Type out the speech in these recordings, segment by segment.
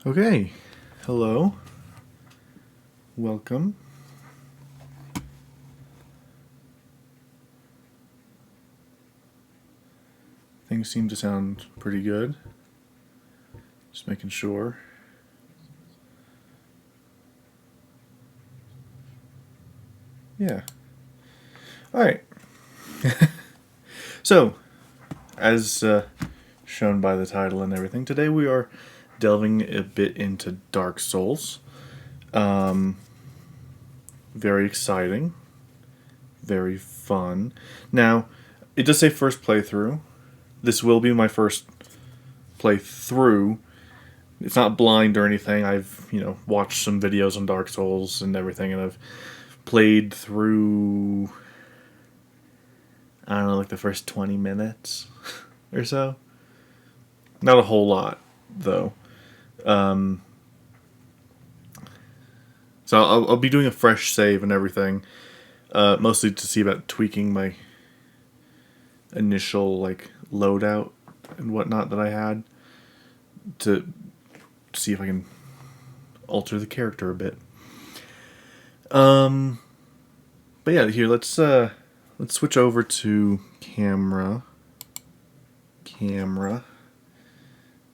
Okay, hello, welcome. Things seem to sound pretty good. Just making sure. Yeah. Alright. So, as shown by the title and everything, today we are delving a bit into Dark Souls. Very exciting. Very fun. Now, it does say first playthrough. This will be my first playthrough. It's not blind or anything. I've, watched some videos on Dark Souls and everything, and I've played through, I don't know, like the first 20 minutes or so. Not a whole lot, though. So I'll be doing a fresh save and everything, mostly to see about tweaking my initial, loadout and whatnot that I had to see if I can alter the character a bit. But yeah, here let's switch over to camera.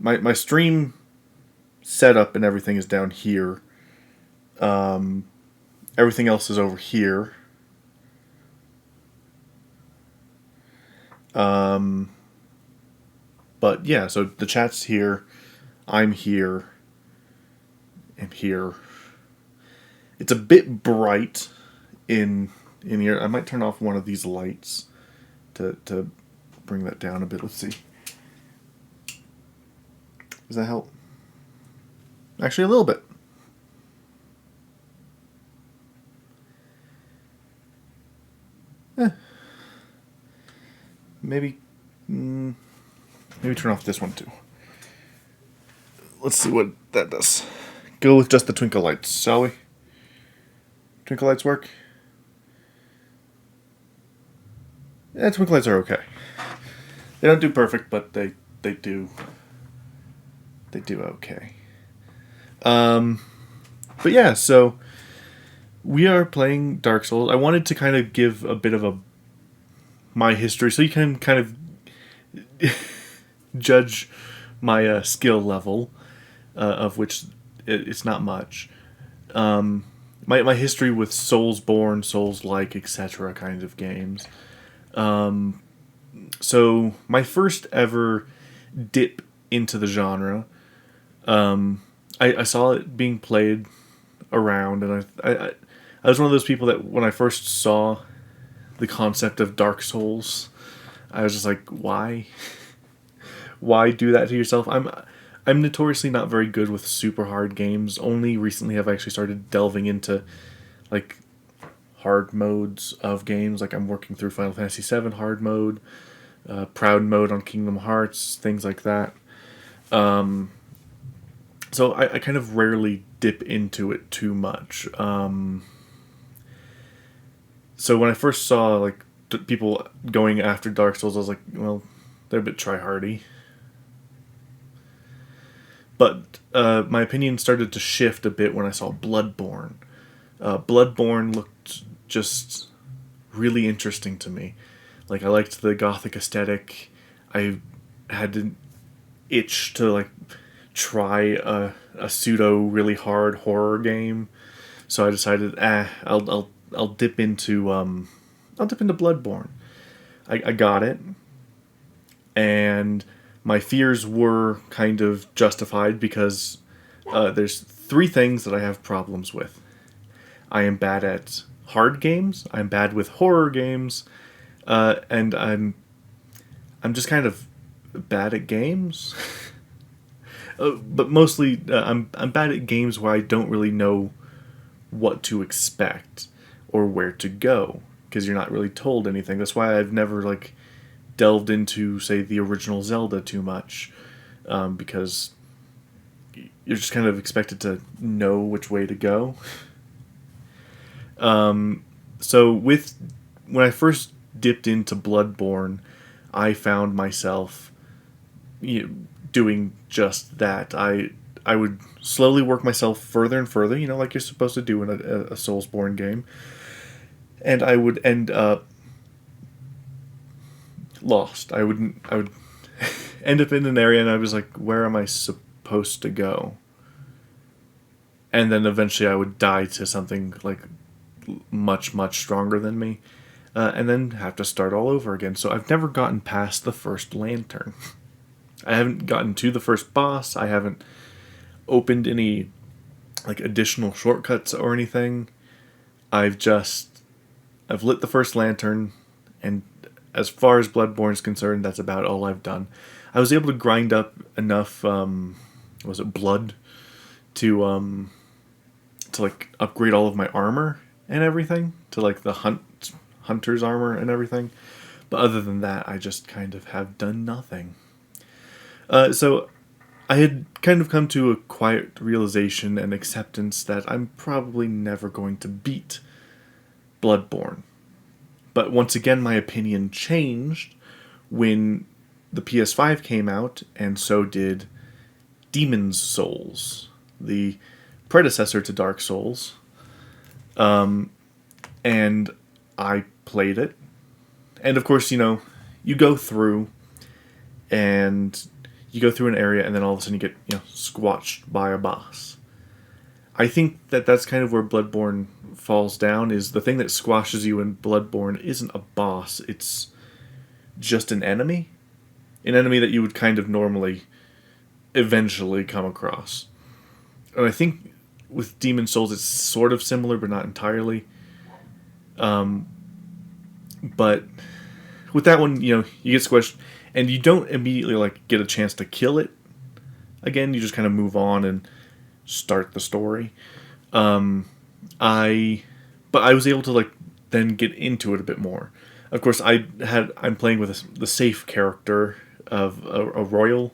My stream setup and everything is down here. Everything else is over here. But yeah, so the chat's here. I'm here. And here. It's a bit bright in here. I might turn off one of these lights to bring that down a bit. Let's see. Does that help? Actually, a little bit. Maybe turn off this one too. Let's see what that does. Go with just the twinkle lights, shall we? Twinkle lights work? Yeah, twinkle lights are okay. They don't do perfect, but they do okay. But yeah, so we are playing Dark Souls. I wanted to kind of give a bit of my history, so you can kind of judge my skill level, of which it's not much. My history with Soulsborne, Souls-like, etc. kind of games. So my first ever dip into the genre, I saw it being played around, and I was one of those people that when I first saw the concept of Dark Souls, I was just like, why? Why do that to yourself? I'm notoriously not very good with super hard games. Only recently have I actually started delving into like hard modes of games. Like I'm working through Final Fantasy VII hard mode, proud mode on Kingdom Hearts, things like that. So I kind of rarely dip into it too much. So when I first saw people going after Dark Souls, I was like, well, they're a bit tryhardy. But my opinion started to shift a bit when I saw Bloodborne. Bloodborne looked just really interesting to me. Like I liked the gothic aesthetic. I had an itch to try a pseudo really hard horror game. So I decided, I'll dip into Bloodborne. I got it, and my fears were kind of justified because there's three things that I have problems with. I am bad at hard games. I'm bad with horror games, and I'm just kind of bad at games. But mostly, I'm bad at games where I don't really know what to expect or where to go because you're not really told anything. That's why I've never delved into, say, the original Zelda too much, because you're just kind of expected to know which way to go. So when I first dipped into Bloodborne, I found myself doing just that. I would slowly work myself further and further, like you're supposed to do in a Soulsborne game, and I would end up lost. I would end up in an area, and I was like, where am I supposed to go? And then eventually I would die to something like much, much stronger than me, and then have to start all over again. So I've never gotten past the first lantern. I haven't gotten to the first boss. I haven't opened any like additional shortcuts or anything. I've lit the first lantern, and as far as Bloodborne is concerned, that's about all I've done. I was able to grind up enough, was it blood, to like upgrade all of my armor and everything to like the hunter's armor and everything. But other than that, I just kind of have done nothing. So I had kind of come to a quiet realization and acceptance that I'm probably never going to beat Bloodborne. But once again, my opinion changed when the PS5 came out, and so did Demon's Souls, the predecessor to Dark Souls. And I played it. And of course, you go through, and you go through an area, and then all of a sudden you get, squashed by a boss. I think that that's kind of where Bloodborne falls down, is the thing that squashes you in Bloodborne isn't a boss, it's just an enemy. An enemy that you would kind of normally eventually come across. And I think with Demon's Souls it's sort of similar, but not entirely. But with that one, you get squished, and you don't immediately like get a chance to kill it. Again, you just kind of move on and start the story. But I was able to like then get into it a bit more. Of course, I'm playing with the safe character of a royal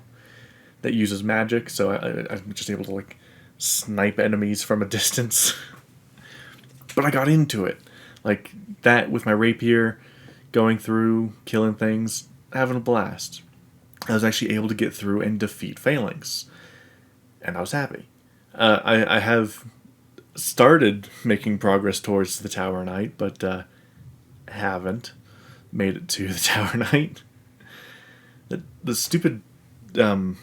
that uses magic, so I'm just able to like snipe enemies from a distance. But I got into it like that with my rapier, going through, killing things, having a blast. I was actually able to get through and defeat Phalanx, and I was happy. I have started making progress towards the Tower Knight, but haven't made it to the Tower Knight. The stupid, what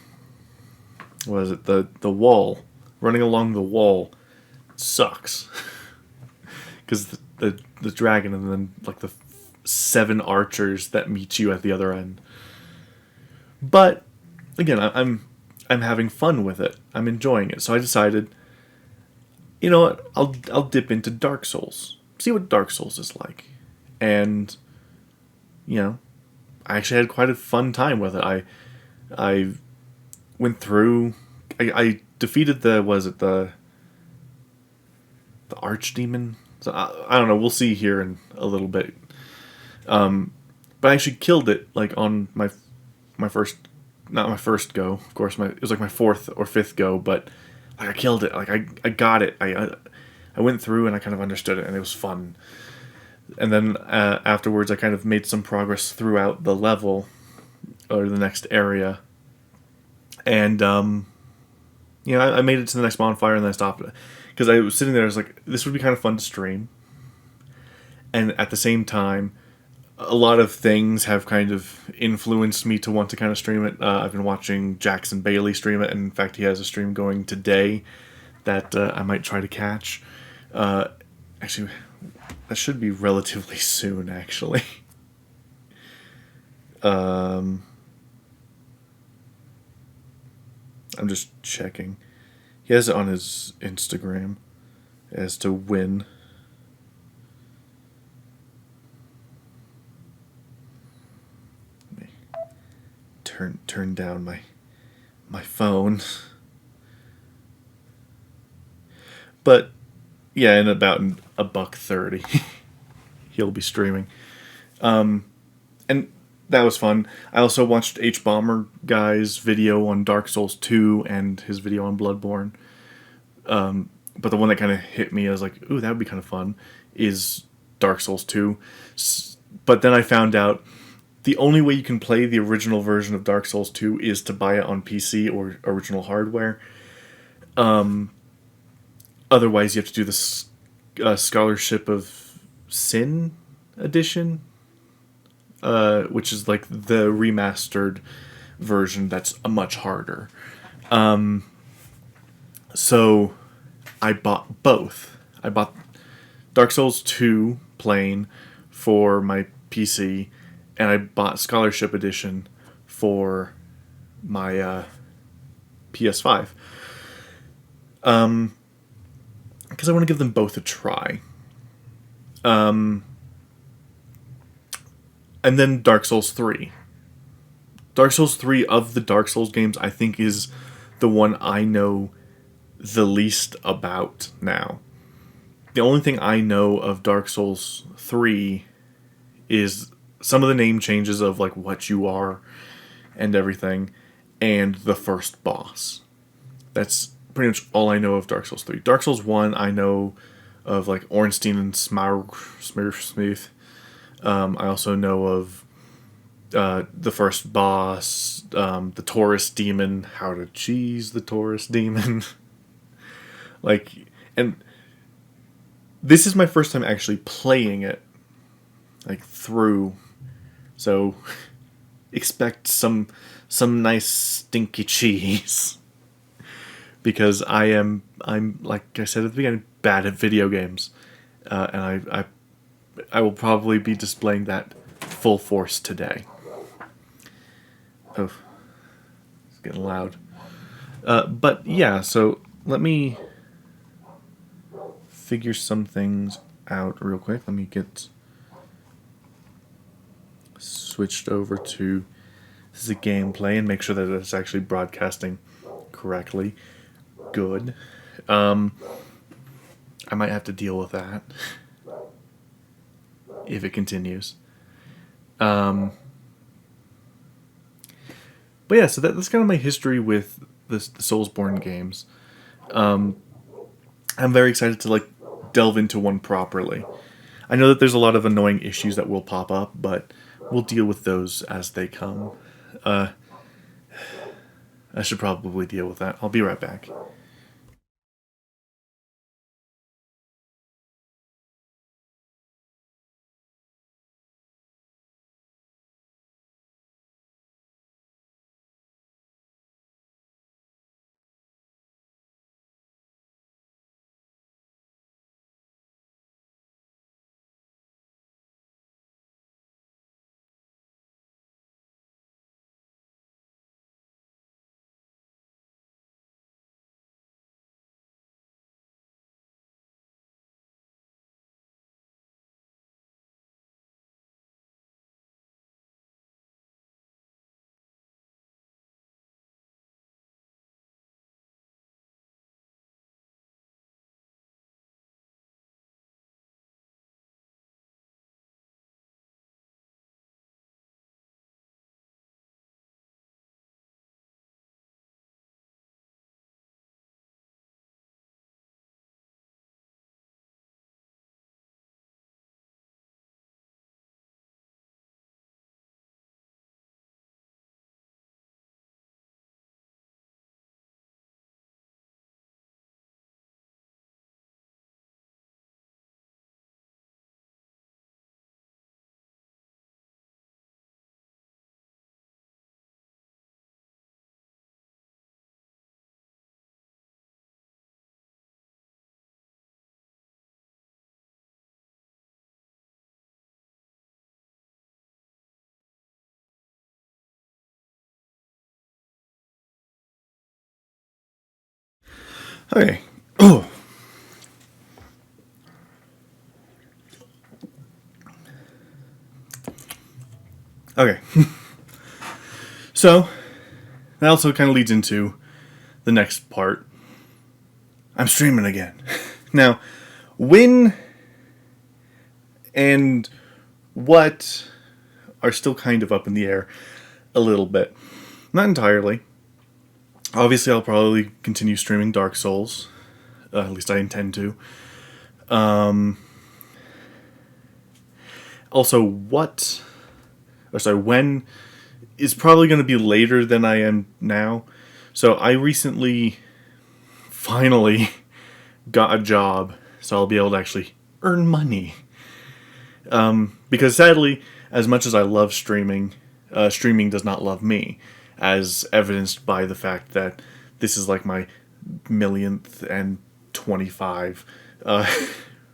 is it? The wall, running along the wall, sucks. Because the dragon, and then like the 7 archers that meet you at the other end. But again, I'm having fun with it. I'm enjoying it. So I decided, you know what? I'll dip into Dark Souls. See what Dark Souls is like. And I actually had quite a fun time with it. I went through. I defeated the archdemon. So I don't know. We'll see here in a little bit. But I actually killed it like on my first, not my first go. Of course, it was like my 4th or 5th go. But I killed it. Like I got it. I went through and I kind of understood it, and it was fun. And then afterwards, I kind of made some progress throughout the level or the next area. And I made it to the next bonfire, and then I stopped it because I was sitting there. I was like, this would be kind of fun to stream. And at the same time, a lot of things have kind of influenced me to want to kind of stream it. I've been watching Jackson Bailey stream it, and in fact, he has a stream going today that I might try to catch. Actually, that should be relatively soon, actually. I'm just checking. He has it on his Instagram as to when. Turn down my phone. But yeah, in about $1:30 he'll be streaming. And that was fun. I also watched H-Bomber Guy's video on Dark Souls 2 and his video on Bloodborne. But the one that kind of hit me, I was like, ooh, that would be kind of fun, is Dark Souls 2. But then I found out the only way you can play the original version of Dark Souls 2 is to buy it on PC or original hardware. Otherwise, you have to do the Scholarship of Sin edition, which is like the remastered version that's a much harder. So I bought both. I bought Dark Souls 2 plain for my PC, and I bought Scholarship Edition for my PS5. Because I want to give them both a try. And then Dark Souls 3. Dark Souls 3 of the Dark Souls games, I think, is the one I know the least about now. The only thing I know of Dark Souls 3 is some of the name changes of like what you are and everything, and the first boss. That's pretty much all I know of Dark Souls 3. Dark Souls 1, I know of like Ornstein and Smurfsmith. I also know of the first boss, the Taurus demon, how to cheese the Taurus demon. Like, and this is my first time actually playing it, like, through. So, expect some nice stinky cheese. Because I'm like I said at the beginning, bad at video games, and I will probably be displaying that full force today. Oh, it's getting loud. But yeah, so let me figure some things out real quick. Let me get switched over to this is a gameplay and make sure that it's actually broadcasting correctly. Good. I might have to deal with that if it continues. But yeah, so that's kind of my history with the Soulsborne games. I'm very excited to like delve into one properly. I know that there's a lot of annoying issues that will pop up, but we'll deal with those as they come. I should probably deal with that. I'll be right back. Okay. Oh. Okay. So, that also kind of leads into the next part. I'm streaming again. Now, when and what are still kind of up in the air a little bit. Not entirely. Obviously, I'll probably continue streaming Dark Souls. At least I intend to. Also, when is probably going to be later than I am now. So I recently finally got a job, so I'll be able to actually earn money. Because sadly, as much as I love streaming, streaming does not love me, as evidenced by the fact that this is like my millionth and 25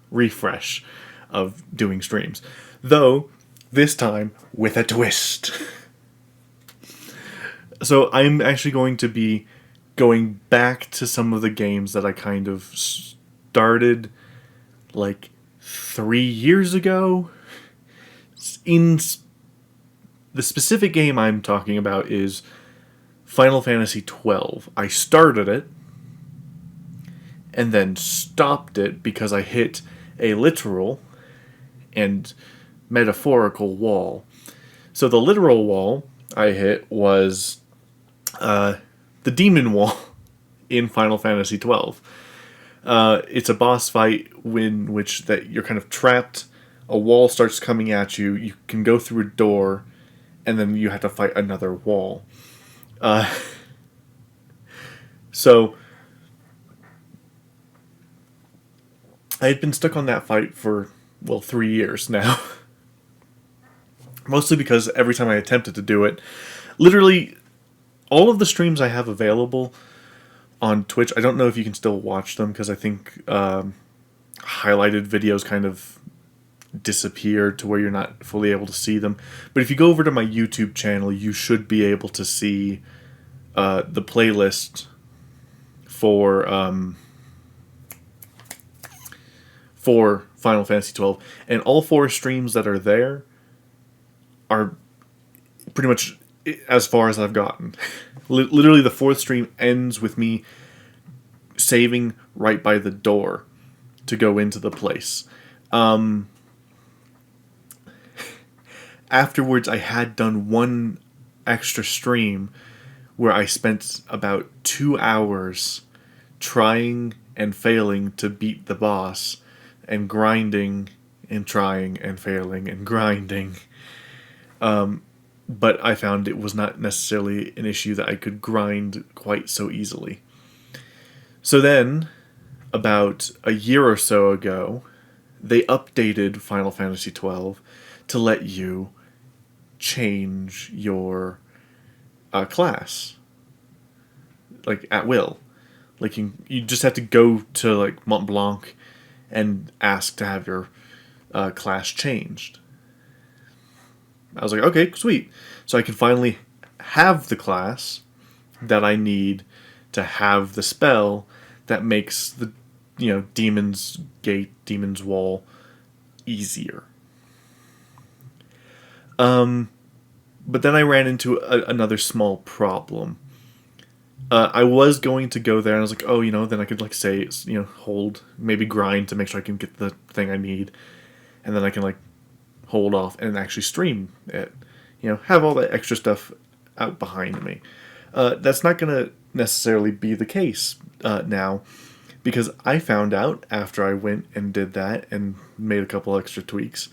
refresh of doing streams. Though, this time with a twist. So I'm actually going to be going back to some of the games that I kind of started like 3 years ago. The specific game I'm talking about is Final Fantasy XII. I started it and then stopped it because I hit a literal and metaphorical wall. So the literal wall I hit was the demon wall in Final Fantasy XII. It's a boss fight in which that you're kind of trapped. A wall starts coming at you. You can go through a door, and then you have to fight another wall. So I had been stuck on that fight for 3 years now. Mostly because every time I attempted to do it, literally all of the streams I have available on Twitch, I don't know if you can still watch them because I think highlighted videos kind of disappeared to where you're not fully able to see them. But if you go over to my YouTube channel, you should be able to see the playlist for Final Fantasy XII, and all 4 streams that are there are pretty much as far as I've gotten. Literally, the 4th stream ends with me saving right by the door to go into the place. Afterwards, I had done one extra stream where I spent about 2 hours trying and failing to beat the boss, and grinding and trying and failing and grinding. But I found it was not necessarily an issue that I could grind quite so easily. So then, about a year or so ago, they updated Final Fantasy XII to let you change your class, like at will. Like you just have to go to like Mont Blanc and ask to have your class changed. I was like, okay, sweet. So I can finally have the class that I need to have the spell that makes the Demon's Gate, Demon's Wall easier. But then I ran into another small problem. I was going to go there, and I was like, oh, then I could like say, hold, maybe grind to make sure I can get the thing I need, and then I can like hold off and actually stream it. Have all that extra stuff out behind me. That's not going to necessarily be the case now, because I found out after I went and did that and made a couple extra tweaks,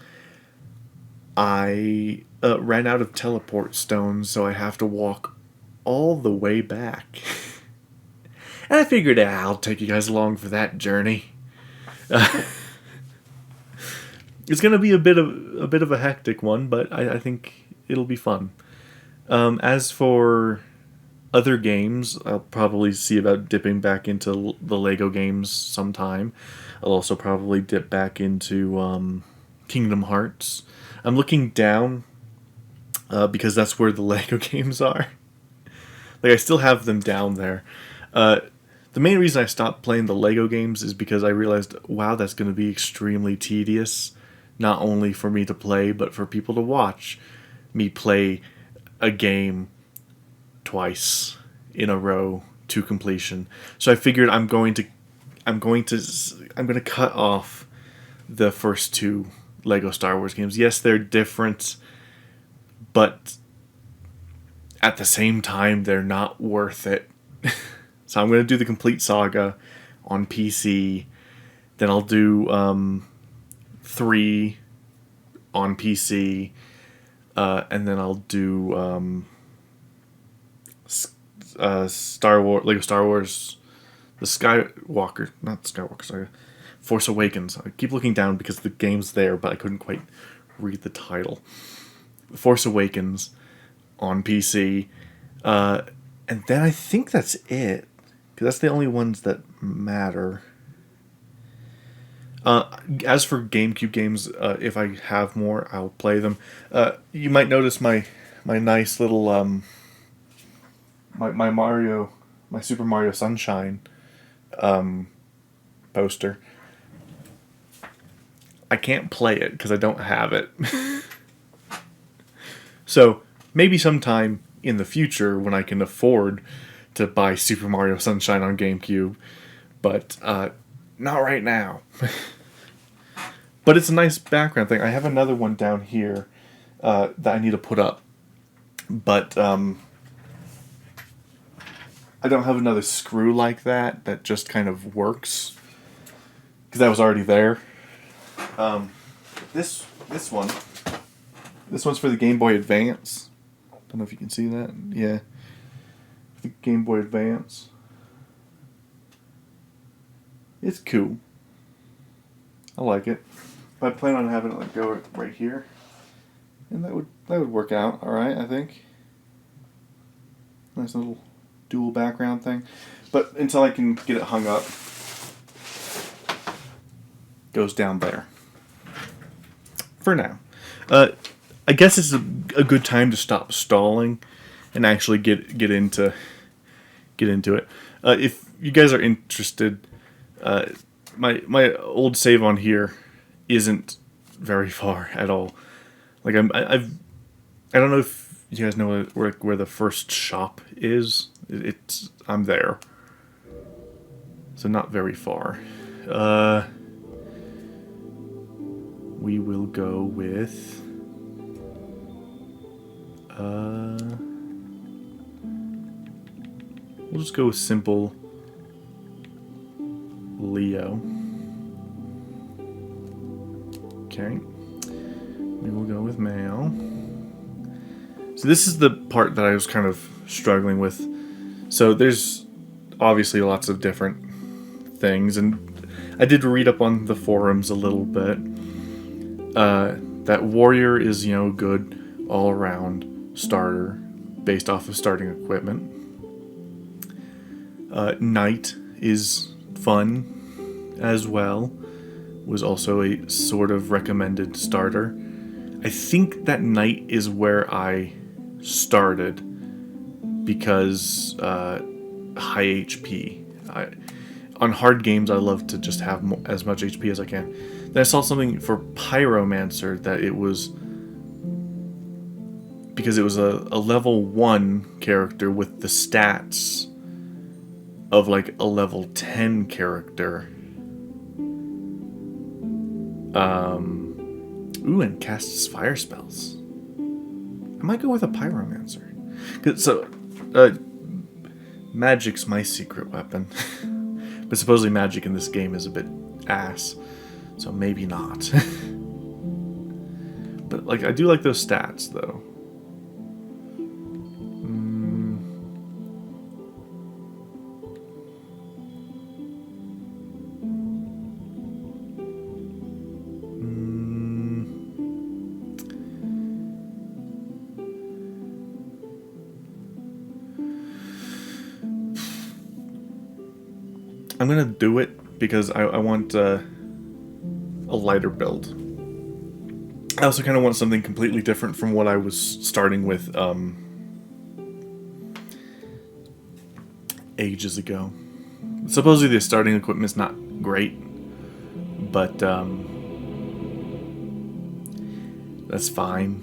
I ran out of teleport stones, so I have to walk all the way back. And I figured I'll take you guys along for that journey. It's going to be a bit of a hectic one, but I think it'll be fun. As for other games, I'll probably see about dipping back into the Lego games sometime. I'll also probably dip back into Kingdom Hearts. I'm looking down because that's where the Lego games are. Like, I still have them down there. The main reason I stopped playing the Lego games is because I realized, wow, that's going to be extremely tedious. Not only for me to play, but for people to watch me play a game twice in a row to completion. So I figured I'm going to cut off the first 2 Lego Star Wars games. Yes, they're different, but at the same time, they're not worth it. So I'm going to do the complete saga on PC. Then I'll do 3 on PC. And then I'll do Lego Star Wars The Skywalker, not Skywalker, sorry, Force Awakens. I keep looking down because the game's there, but I couldn't quite read the title. Force Awakens on PC, and then I think that's it, because that's the only ones that matter. As for GameCube games, if I have more, I'll play them. You might notice my nice little my Mario, my Super Mario Sunshine poster. I can't play it because I don't have it. So maybe sometime in the future when I can afford to buy Super Mario Sunshine on GameCube, but not right now. But it's a nice background thing. I have another one down here that I need to put up, but I don't have another screw like that just kind of works because that was already there. This one, this one's for the Game Boy Advance. Don't know if you can see that. Yeah, the Game Boy Advance. It's cool. I like it. I plan on having it like go right here, and that would work out all right. I think. Nice little dual background thing, but until I can get it hung up, goes down there. For now, I guess it's a good time to stop stalling and actually get into it. If you guys are interested, my old save on here isn't very far at all. Like I don't know if you guys know where the first shop is. I'm there, so not very far. We will go with we'll just go with simple Leo. Okay. We will go with male. So this is the part that I was kind of struggling with. So there's obviously lots of different things, and I did read up on the forums a little bit. That warrior is, good all around starter based off of starting equipment. Knight is fun as well. Was also a sort of recommended starter. I think that Knight is where I started because high HP. On hard games, I love to just have as much HP as I can. Then I saw something for Pyromancer that it was because it was a level 1 character with the stats of like a level 10 character. Ooh, and casts fire spells. I might go with a Pyromancer. So, magic's my secret weapon. But supposedly magic in this game is a bit ass. So maybe not. But, I do like those stats, though. I'm gonna do it because I want a lighter build. I also kind of want something completely different from what I was starting with ages ago. Supposedly the starting equipment's not great, but that's fine.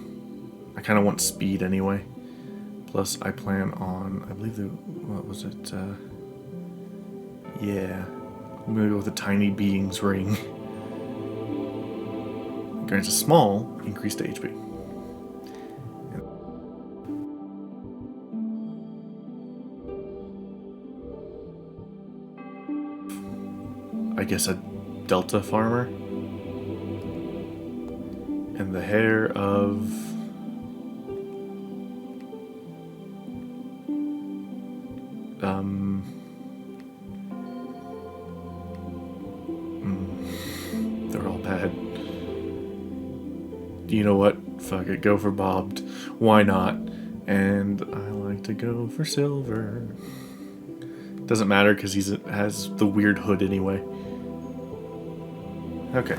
I kind of want speed anyway. Plus, I plan on, I believe what was it? Yeah, I'm gonna go with the Tiny Beings ring. Grants a small increase to HP. I guess a Delta Farmer. And the hair of you know what? Fuck it, go for bobbed. Why not? And I like to go for silver. Doesn't matter because he has the weird hood anyway. Okay.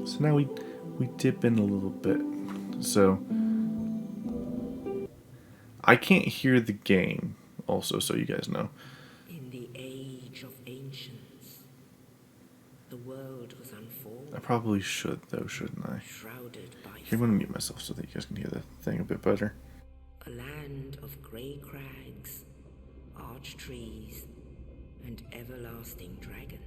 So now we dip in a little bit. So I can't hear the game. Also, so you guys know. In the age of ancients, the world was unfolding. I probably should though, shouldn't I? Shrouded by Here, I'm gonna mute myself so that you guys can hear the thing a bit better. a land of grey crags, arch trees, and everlasting dragons.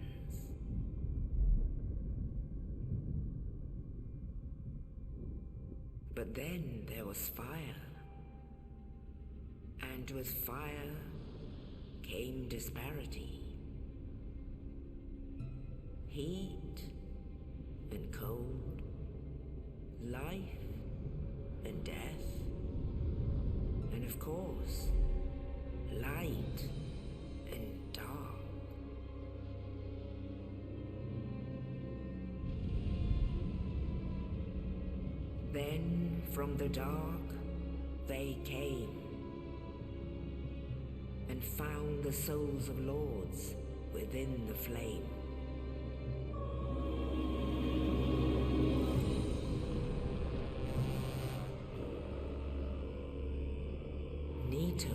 But then there was fire. And with fire came disparity. Heat and cold, life and death, and of course, light and dark. Then from the dark they came and found the souls of lords within the flame. Nito,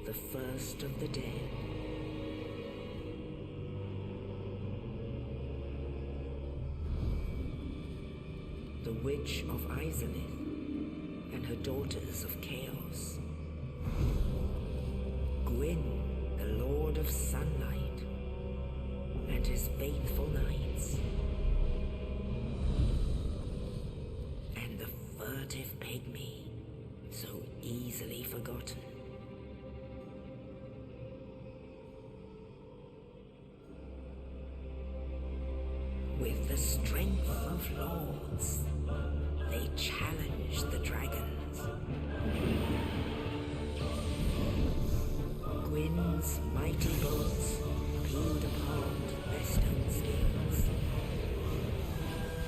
the first of the dead. The Witch of Izalith and her daughters of Chaos. Gwyn, the Lord of Sunlight, and his faithful knights. And the furtive pygmy, so easily forgotten. With the strength of lords, they challenged the dragons. Gwyn's mighty bolts peeled apart their stone spears.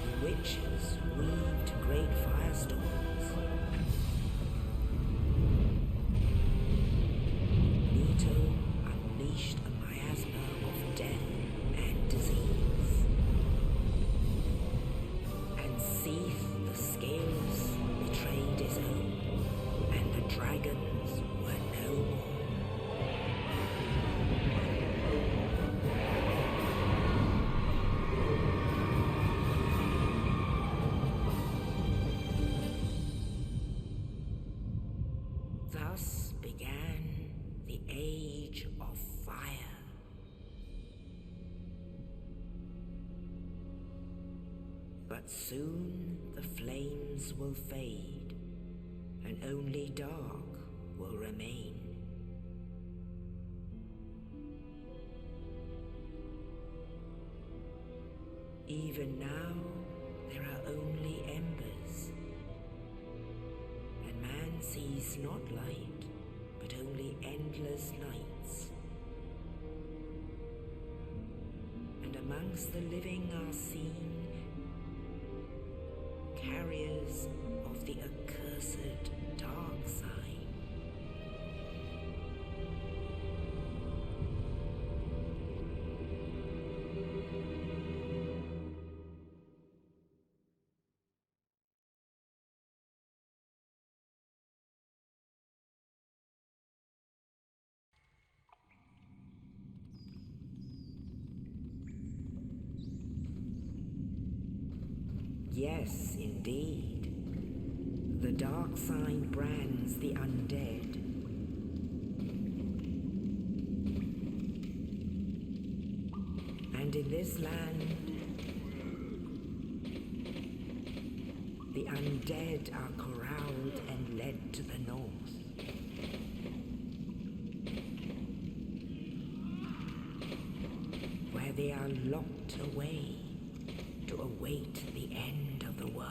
The witches weaved great firestorms. Nito unleashed a miasma of death and disease. And Seath the Scaleless betrayed his own, and the dragons were no more. Thus began the Age of Fire. But soon the flames will fade, and only dark will remain. Even now, there are only embers, and man sees not light, but only endless nights. And amongst the living are seen carriers of the accursed dark side. Yes, indeed. The dark sign brands the undead. And in this land, the undead are corralled and led to the north. Where they are locked away to await the end of the world.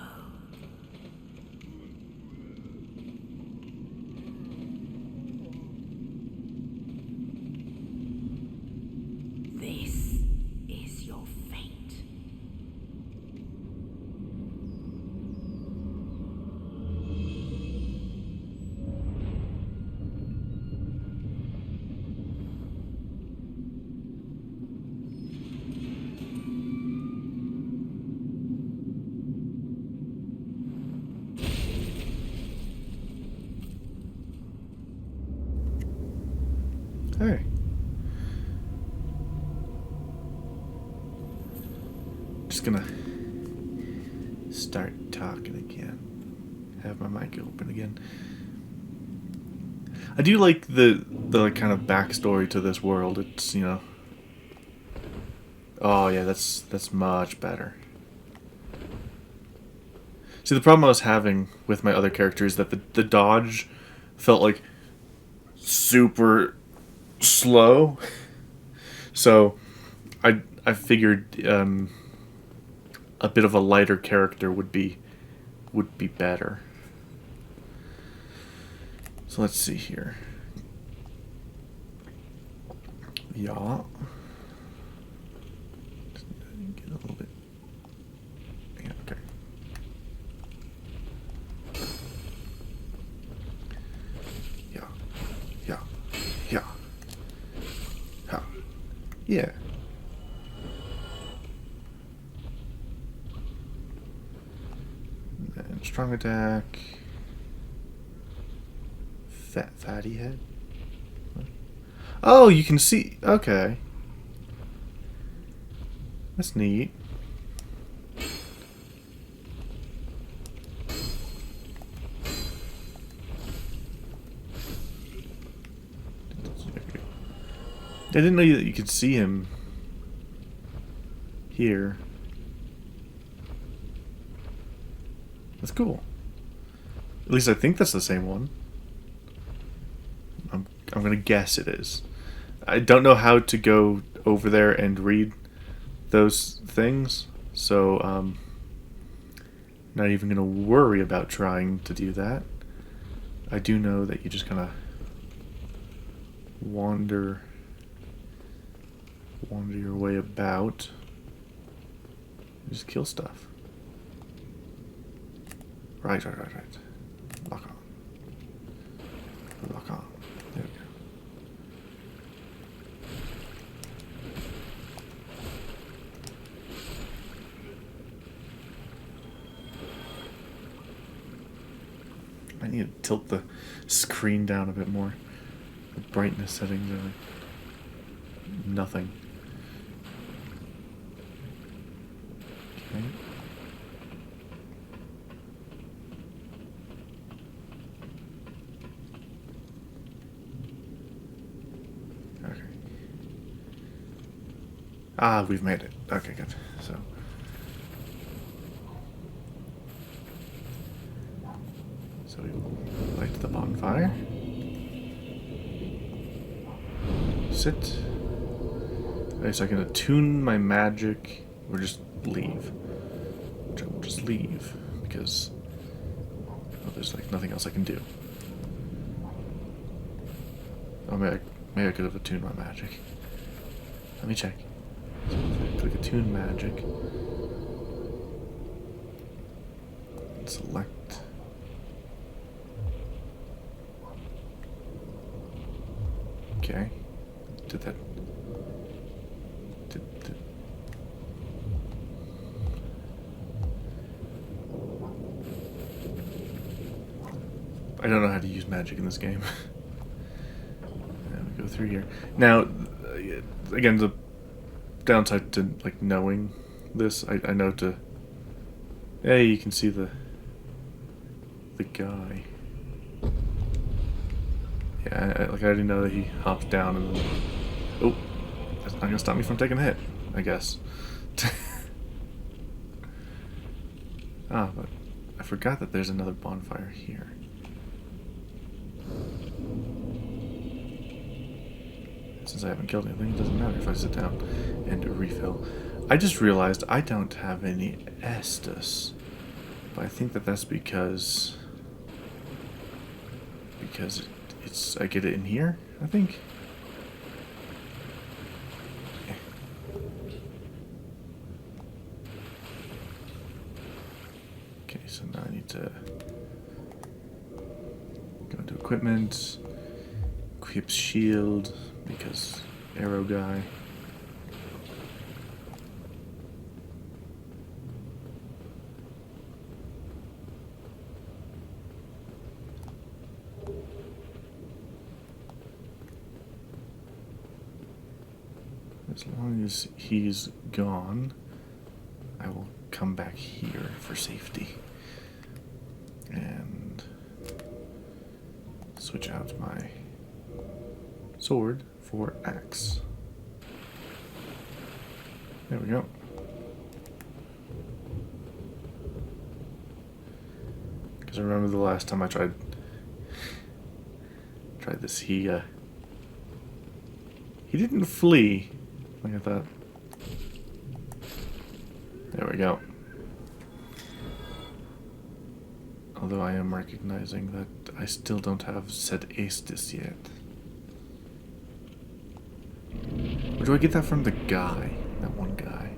This is your fate. gonna start talking again. Have my mic open again. I do like the like, kind of backstory to this world. It's, you know. Oh yeah, that's much better. See, the problem I was having with my other character is that the dodge felt like super slow. So I figured a bit of a lighter character would be better. So let's see here. Yeah. Get a little bit. Yeah, okay. Yeah. Yeah. Yeah. Ha. Yeah. And strong attack. Fatty head? Oh, you can see. Okay. That's neat. I didn't know that you could see him here. That's cool. At least I think that's the same one. I'm gonna guess it is. I don't know how to go over there and read those things, so not even gonna worry about trying to do that. I do know that you just kind of wander your way about. Just kill stuff. Right. Lock on. Lock on. There we go. I need to tilt the screen down a bit more. The brightness settings are like nothing. Okay. Okay. Ah, we've made it. Okay, good. So. So we light the bonfire. Sit. Okay, so I can attune my magic or just leave. Which I will just leave because there's like nothing else I can do. Oh, maybe I could have attuned my magic. Let me check. So if I click attune magic, select. Okay. Did that? Did I don't know how to use magic in this game. We go through here. Now, again, the downside to like knowing this, I know to. Hey, you can see the guy. Yeah, I already know that he hops down and then, oh, that's not gonna stop me from taking a hit, I guess. But I forgot that there's another bonfire here. Since I haven't killed anything, it doesn't matter if I sit down and refill. I just realized I don't have any Estus, but I think that that's because I get it in here, I think. Okay, so now I need to go into equipment, equip shield, because arrow guy. As long as he's gone, I will come back here for safety. And switch out my sword for axe. There we go. Because I remember the last time I tried this, he didn't flee like I thought. There we go. Although I am recognizing that I still don't have said Aestus yet. Or do I get that from the guy? That one guy.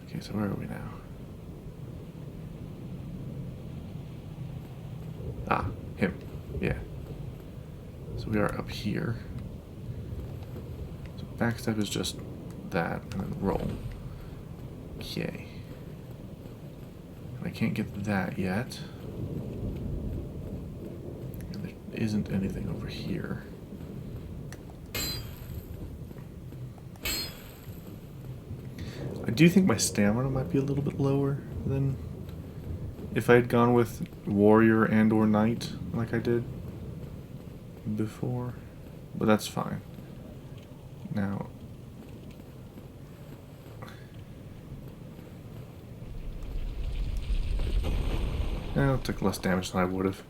Okay, so where are we now? Ah, him. Yeah. So we are up here. So backstep is just that, and then roll. Okay. And I can't get that yet. And there isn't anything over here. I do think my stamina might be a little bit lower than if I had gone with warrior and or knight like I did before, but that's fine. Now, it took less damage than I would have.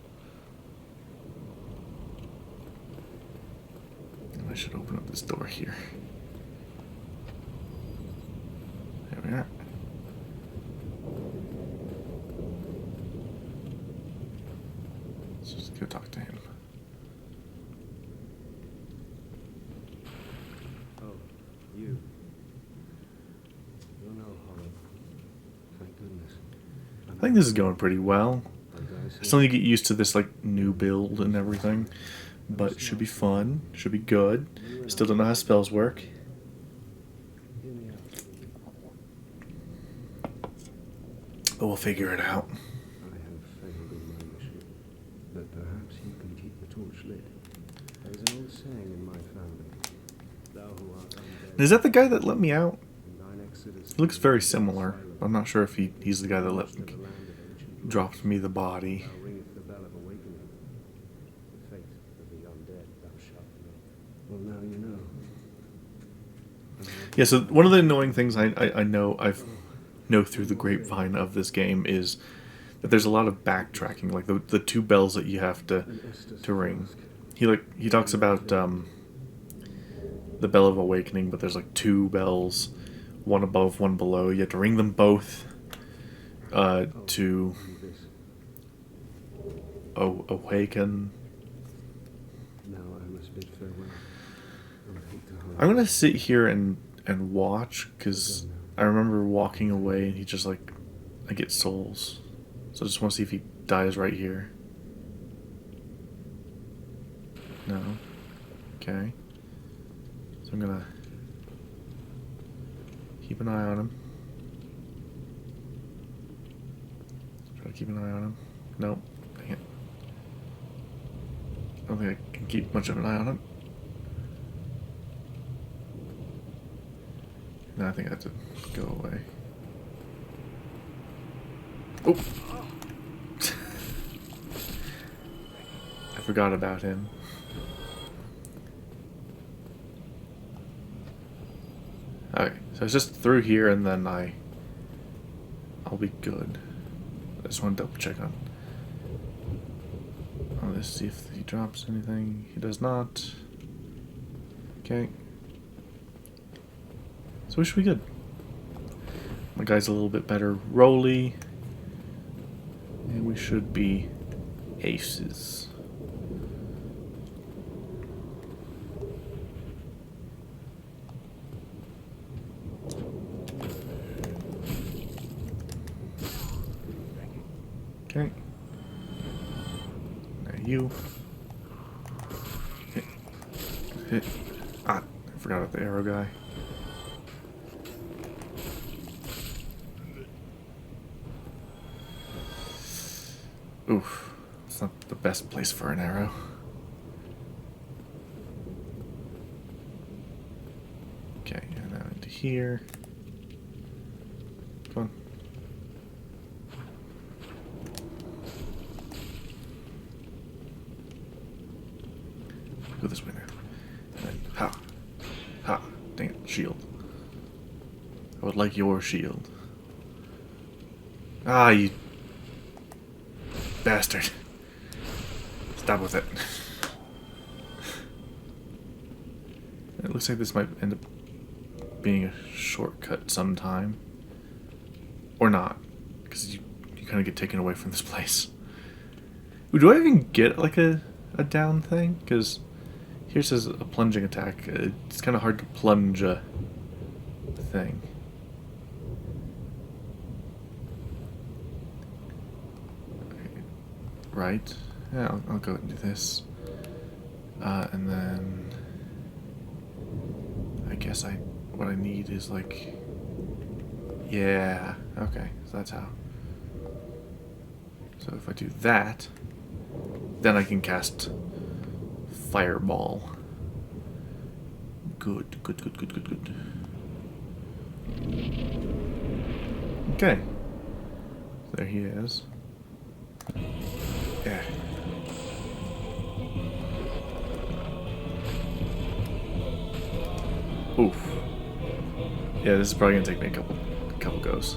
I should open up this door here. There we are. Let's just go talk to him. Oh, you. You're no horror. Thank goodness. I think this is going pretty well. I still need to get used to this like new build and everything, but it should be fun. Should be good. Still don't know how spells work. But we'll figure it out. I have failed in my mission, but perhaps you can keep the torch lit. There is an old saying in my family: "Thou who art undead." Is that the guy that let me out? in thine exodus He looks very from similar. silence, I'm not sure if he's the guy that to the land of ancient dropped me the body. Thou ringeth the bell of awakening. The fate of the undead thou shalt know. Well, now you know. Yeah, so one of the annoying things I know through the grapevine of this game is that there's a lot of backtracking, like the two bells that you have to ring. He talks about the Bell of Awakening, but there's like two bells, one above, one below. You have to ring them both to awaken. Now I must bid farewell. I hate to hurry. I'm gonna sit here and watch, because I remember walking away and he just like, I get souls, so I just want to see if he dies right here. No. Okay. So I'm gonna keep an eye on him. Try to keep an eye on him. Nope. Dang it. I don't think I can keep much of an eye on him. No, I think I have to go away. Oh! I forgot about him. Okay, so it's just through here and then I'll be good. I just want to double check on this, see if he drops anything. He does not. Okay. So we should be good. My guy's a little bit better rolly. And we should be aces. Okay. Now you. Hit. Ah, I forgot about the arrow guy. Oof. It's not the best place for an arrow. Okay, and now into here. Come on. Go this way now. And then, ha. Ha. Dang it. Shield. I would like your shield. Ah, you bastard. Stop with it. It looks like this might end up being a shortcut sometime. Or not. Because you kind of get taken away from this place. Ooh, do I even get like a down thing? Because here says a plunging attack. It's kind of hard to plunge a thing. Right. Yeah, I'll go and do this. And then I guess what I need is like, yeah, okay, so that's how. So if I do that, then I can cast Fireball. Good. Okay. There he is. Yeah. Oof. Yeah, this is probably gonna take me a couple goes.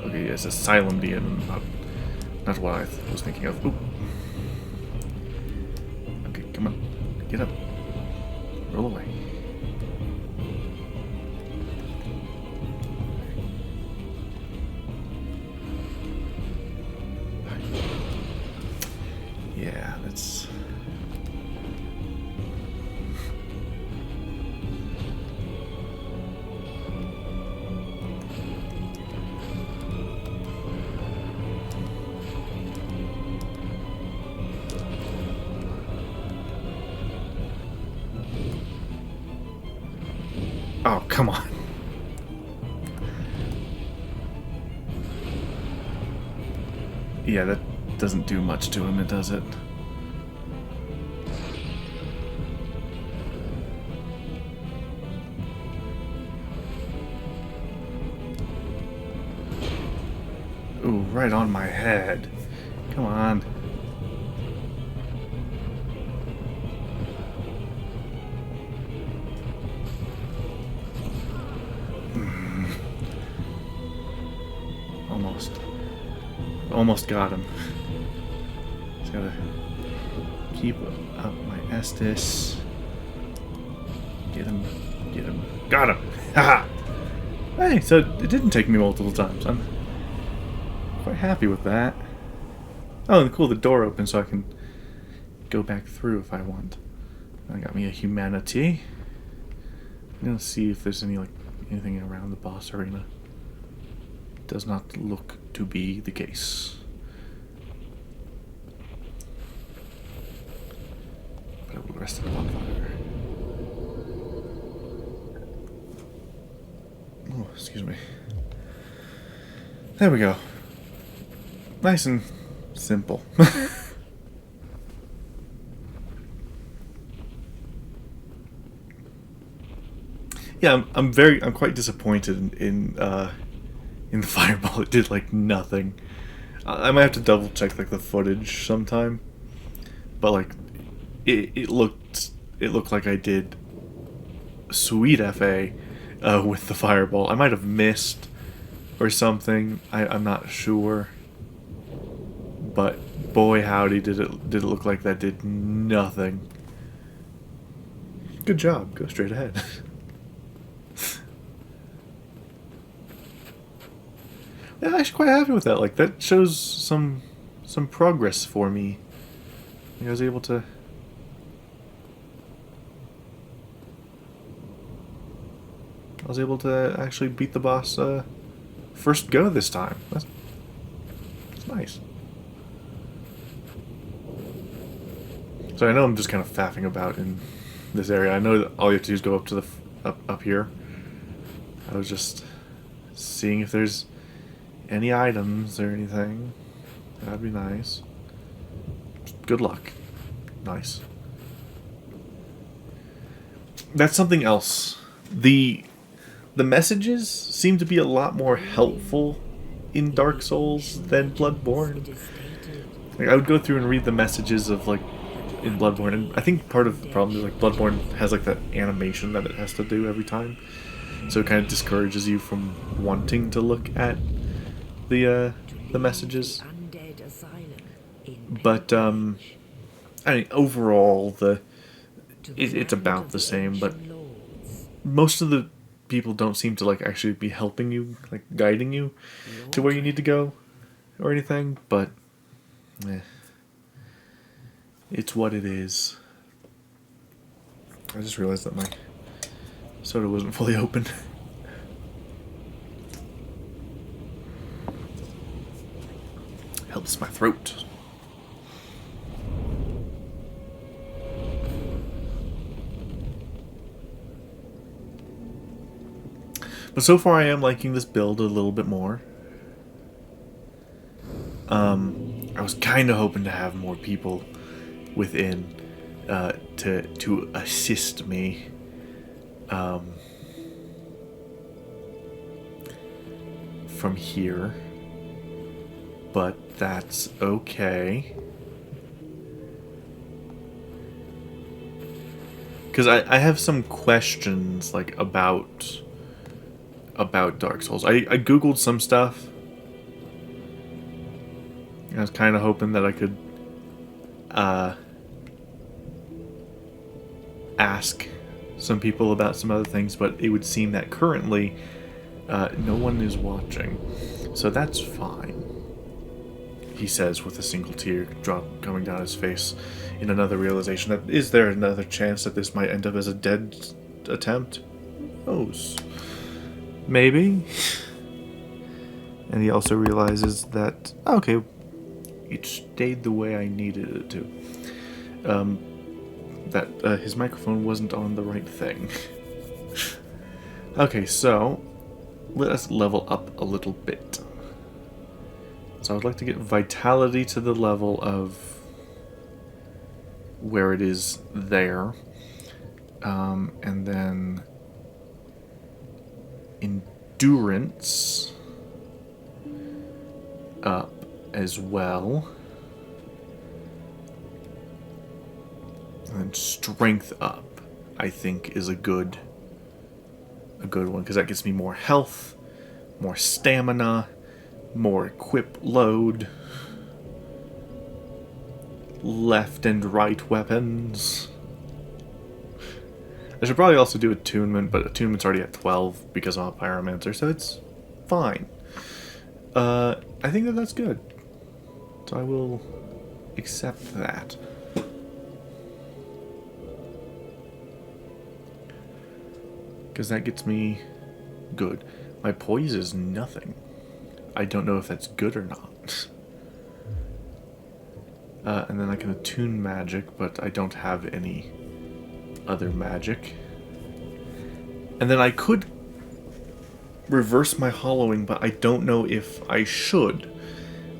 Okay, yes, Asylum Demon, not what I was thinking of. Ooh. Okay, come on, get up, roll away. Yeah, that's. Oh, come on. Yeah, that doesn't do much to him, it does it? Ooh, right on my head. Come on. Almost got him. Just gotta keep up my Estus. Get him. Got him! Haha! Hey, so it didn't take me multiple times. I'm quite happy with that. Oh, and cool, the door opens so I can go back through if I want. I got me a humanity. I'm gonna see if there's anything around the boss arena. Does not look to be the case. But I will rest at the bonfire. Oh, excuse me. There we go. Nice and simple. Yeah, I'm quite disappointed in the Fireball. It did like nothing. I might have to double check like the footage sometime, but like it looked like I did sweet FA with the Fireball. I might have missed or something. I'm not sure, but boy howdy did it look like that did nothing. Good job. Go straight ahead. Yeah, I'm actually quite happy with that. Like, that shows some progress for me. I was able to... actually beat the boss first go this time. That's nice. So I know I'm just kind of faffing about in this area. I know that all you have to do is go up to the up here. I was just seeing if there's any items or anything. That'd be nice. Good luck. Nice. That's something else. The messages seem to be a lot more helpful in Dark Souls than Bloodborne. It is stated Like, I would go through and read the messages of, like, in Bloodborne, and I think part of the problem is, like, Bloodborne has, like, that animation that it has to do every time. So it kind of discourages you from wanting to look at the messages. undead asylum in But, I mean, overall, it's land about of the same, but ancient lords. most of the people don't seem to, like, actually be helping you, like, guiding you to where you need to go or anything, but it's what it is. I just realized that my soda wasn't fully open. Helps my throat. But so far I am liking this build a little bit more. I was kind of hoping to have more people within to assist me. From here. But that's okay. Because I have some questions, like, about Dark Souls. I googled some stuff. I was kind of hoping that I could ask some people about some other things, but it would seem that currently no one is watching. So that's fine, he says with a single tear drop coming down his face in another realization that is there another chance that this might end up as a dead attempt? Who knows? Maybe. And he also realizes that, okay, it stayed the way I needed it to. That his microphone wasn't on the right thing. Okay, so let us level up a little bit. So I would like to get vitality to the level of where it is there. And then endurance up as well. And strength up, I think, is a good one, because that gives me more health, more stamina, more equip load, left and right weapons. I should probably also do attunement, but attunement's already at 12 because I'm a pyromancer, so it's fine. I think that's good. So I will accept that. Because that gets me good. My poise is nothing. I don't know if that's good or not. And then I can attune magic, but I don't have any other magic. And then I could reverse my hollowing, but I don't know if I should.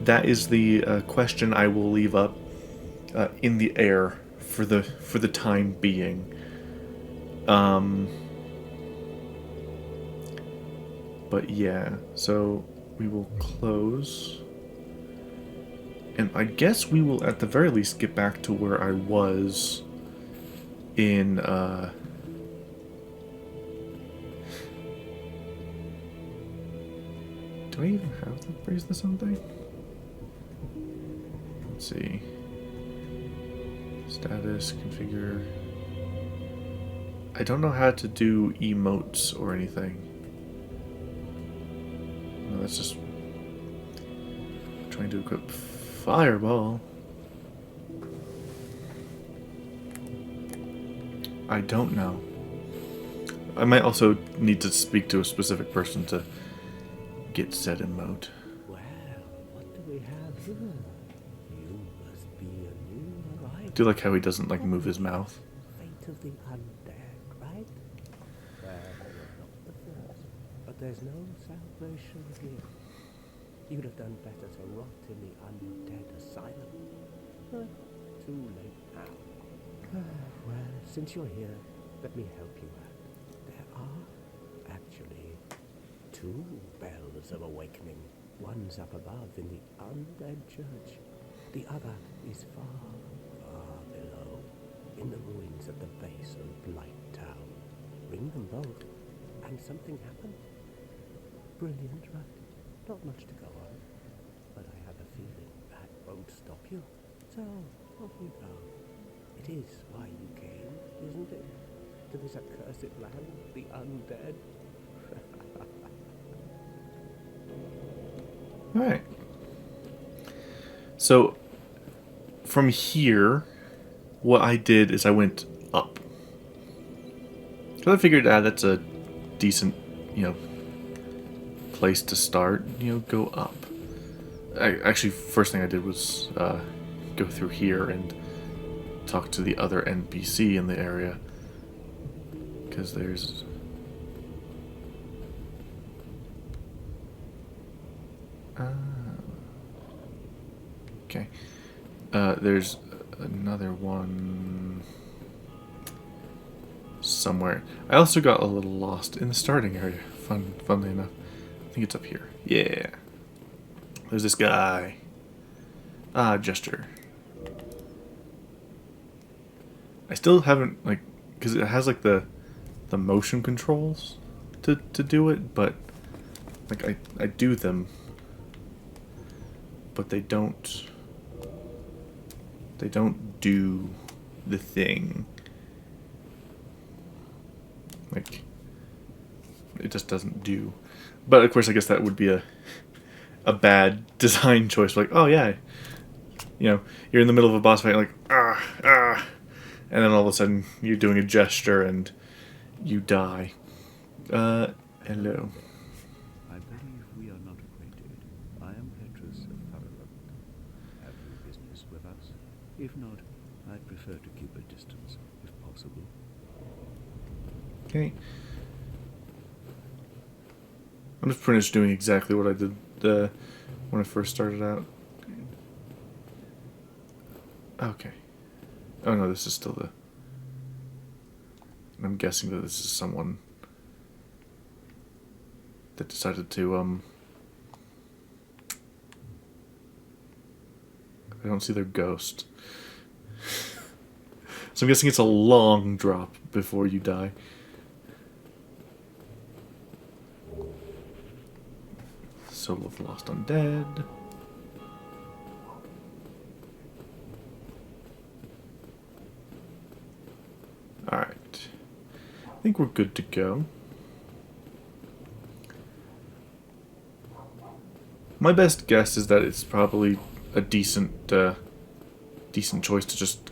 That is the question I will leave up in the air for the time being. But yeah, so we will close. And I guess we will at the very least get back to where I was in do I even have to praise this something? Let's see. Status, configure. I don't know how to do emotes or anything. No, that's just trying to equip Fireball. I don't know. I might also need to speak to a specific person to get said emote. Well, what do we have here? You must be a new I arrival. do like how he doesn't like move his mouth. Fate of the undead, right? Well, you're not the first, but there's no salvation here. You'd have done better to rot in the undead asylum. But too late. Well, since you're here, let me help you out. There are actually two bells of awakening. One's up above in the undead church. The other is far, far below, in the ruins at the base of Blight Town. Ring them both, and something happens. Brilliant, right? Not much to go on, but I have a feeling that won't stop you. So, off you go. It is why you came, isn't it? To this accursed land, the undead. Alright. So, from here, what I did is I went up. Because I figured, that's a decent, place to start. Go up. Actually, first thing I did was go through here and talk to the other NPC in the area. Because there's... okay. There's another one somewhere. I also got a little lost in the starting area, funnily enough. I think it's up here. Yeah. There's this guy. Gesture. I still haven't, because it has, the motion controls to do it, but, I do them, but they don't do the thing. It just doesn't do. But, of course, I guess that would be a bad design choice. Oh, yeah, you're in the middle of a boss fight, and then all of a sudden you're doing a gesture and you die. Hello. I believe we are not acquainted. I am Petrus of Farrelot. Have you business with us? If not, I'd prefer to keep a distance, if possible. Okay. I'm just pretty much doing exactly what I did when I first started out. Okay. Oh no, this is still the... I'm guessing that this is someone that decided to, I don't see their ghost. So I'm guessing it's a long drop before you die. Soul of Lost Undead. Alright. I think we're good to go. My best guess is that it's probably a decent choice to just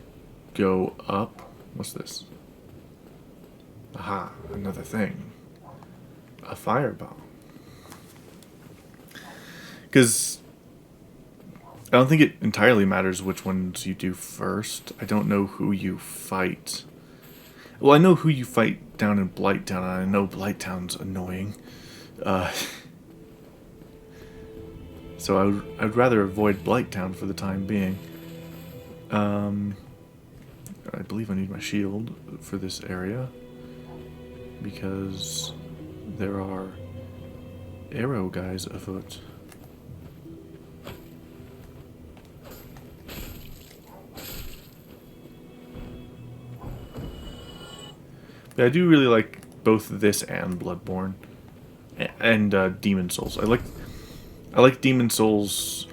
go up. What's this? Aha, another thing. A fireball. Because I don't think it entirely matters which ones you do first. I don't know who you fight. Well, I know who you fight down in Blighttown, and I know Blighttown's annoying. So I'd rather avoid Blighttown for the time being. I believe I need my shield for this area, because there are arrow guys afoot. Yeah, I do really like both this and Bloodborne, and Demon Souls. I like Demon Souls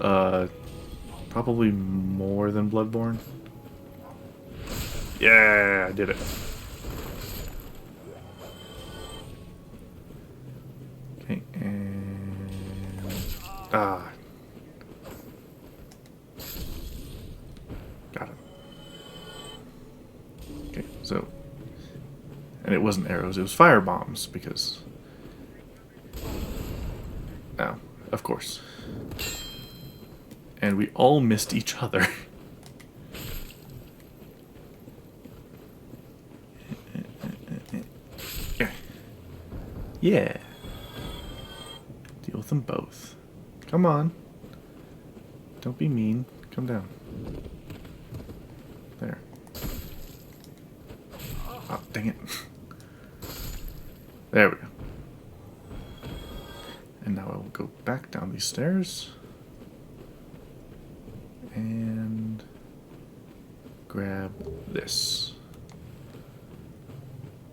probably more than Bloodborne. Yeah, I did it. Okay, and got it. Okay, so. And it wasn't arrows, it was fire bombs, because... Oh, of course. And we all missed each other. Yeah. Deal with them both. Come on. Don't be mean. Come down. There. dang it. There we go. And now I will go back down these stairs. And grab this.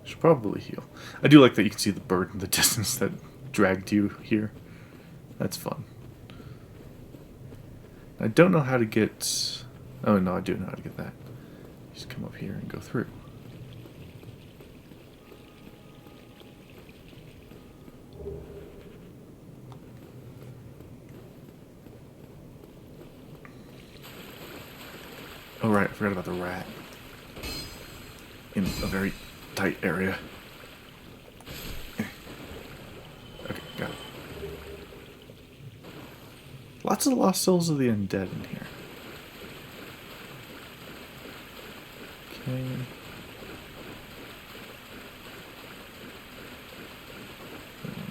Should probably heal. I do like that you can see the bird in the distance that dragged you here. That's fun. I don't know how to get... Oh no, I do know how to get that. Just come up here and go through. Oh right, I forgot about the rat. In a very tight area. Okay, got it. Lots of lost souls of the undead in here. Okay.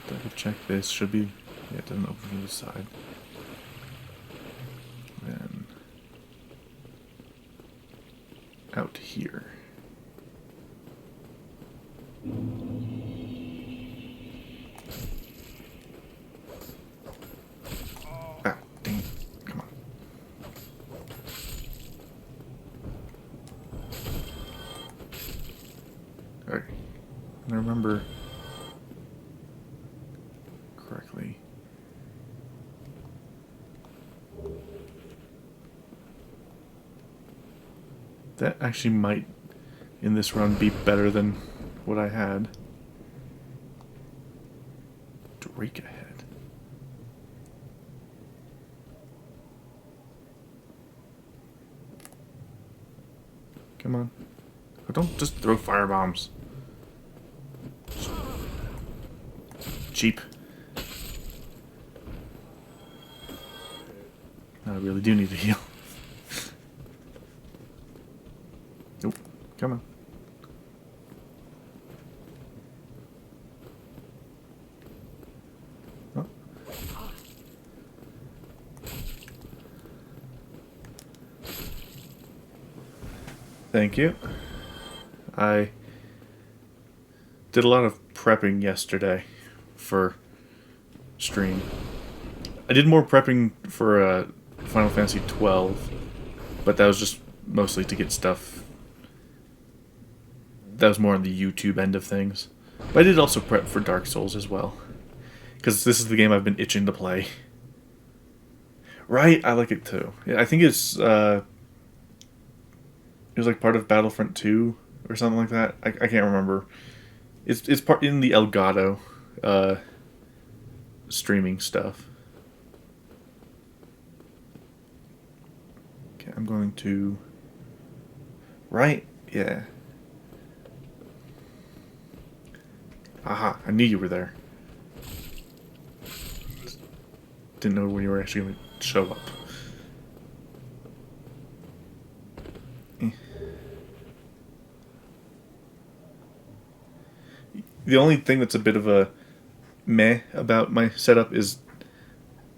Double check this. Should be... Yeah, it doesn't open from the side. Then... out here. Ah, dang it. Come on. Alright. I remember correctly. That actually might, in this run, be better than what I had. Drake ahead. Come on. Oh, don't just throw firebombs. Cheap. I really do need to heal. Nope. Come on. Oh. Thank you. I did a lot of prepping yesterday for stream. I did more prepping for Final Fantasy 12, but that was just mostly to get stuff. That was more on the YouTube end of things. But I did also prep for Dark Souls as well, because this is the game I've been itching to play. Right, I like it too. I think it was like part of Battlefront 2 or something like that. I can't remember. It's part in the Elgato streaming stuff. Okay, I'm going to... Right? Yeah. Aha, I knew you were there. Didn't know when you were actually going to show up. The only thing that's a bit of a meh about my setup is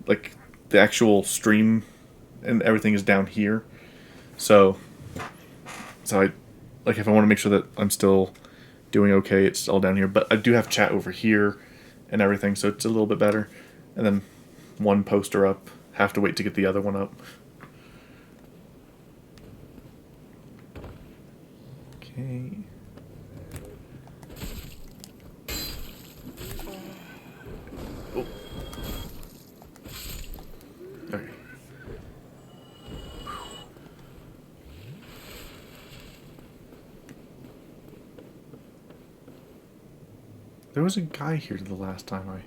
like the actual stream and everything is down here. So I like if I want to make sure that I'm still doing okay, it's all down here. But I do have chat over here and everything, so it's a little bit better. And then one poster up, have to wait to get the other one up. Okay. Oh. Okay. There was a guy here the last time I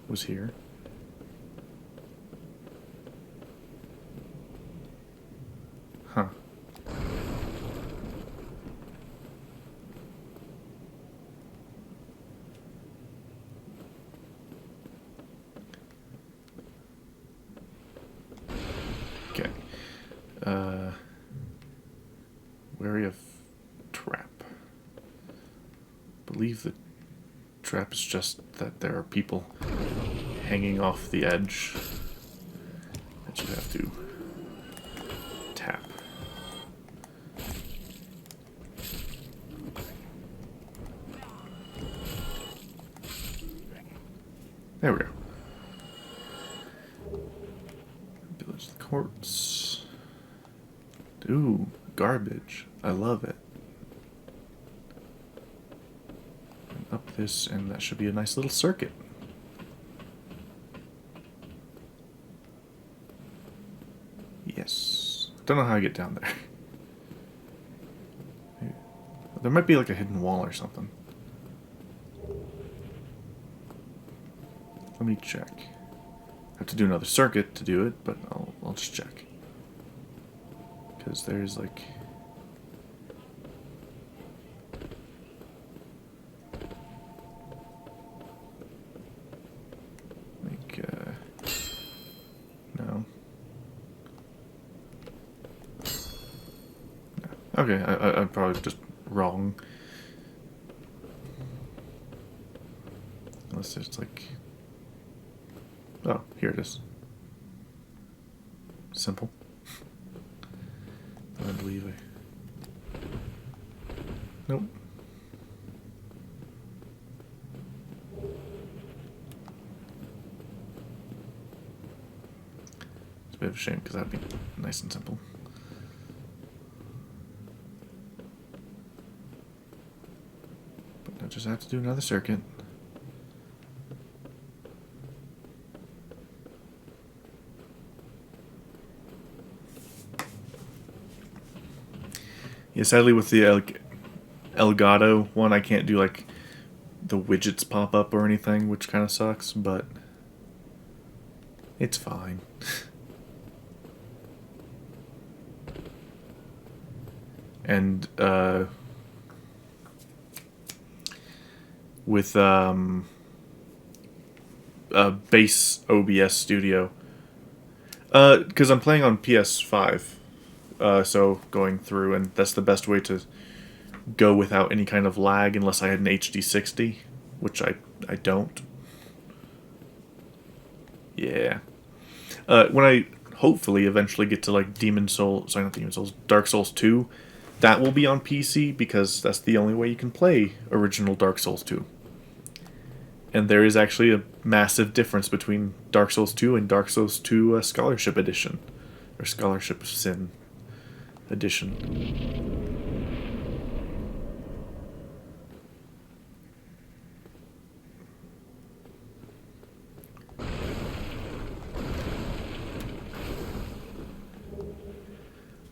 was here. Huh. Okay. Wary of trap. Believe the trap is just that there are people hanging off the edge that you have to tap. There we go. Village of the Courts. Ooh, garbage. I love it. And up this, and that should be a nice little circuit. Yes. Don't know how I get down there. There might be like a hidden wall or something. Let me check. I have to do another circuit to do it, but I'll just check. Because there's like... no. Okay, I'm probably just wrong. Unless it's like... Oh, here it is. Simple. I believe I... Nope. It's a bit of a shame because that'd be nice and simple. But I just have to do another circuit. Yeah, sadly with the Elgato one, I can't do like the widgets pop up or anything, which kind of sucks, but it's fine. And with Base OBS Studio, because I'm playing on PS5. So going through, and that's the best way to go without any kind of lag, unless I had an HD 60, which I don't. Yeah. When I hopefully eventually get to like Dark Souls 2, that will be on PC because that's the only way you can play original Dark Souls 2. And there is actually a massive difference between Dark Souls 2 and Dark Souls 2 Scholarship Edition, or Scholarship of Sin Edition.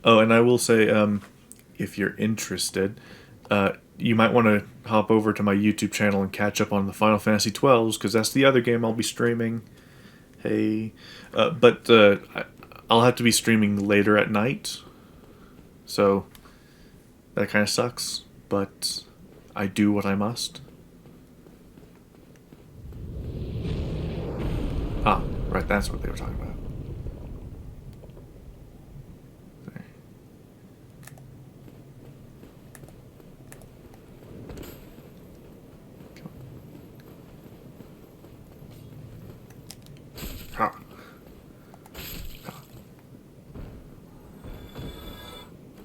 Oh, and I will say, if you're interested, you might want to hop over to my YouTube channel and catch up on the Final Fantasy 12s, because that's the other game I'll be streaming. Hey. But I'll have to be streaming later at night. So, that kind of sucks, but I do what I must. Ah, right, that's what they were talking about. There. Come on. Ha.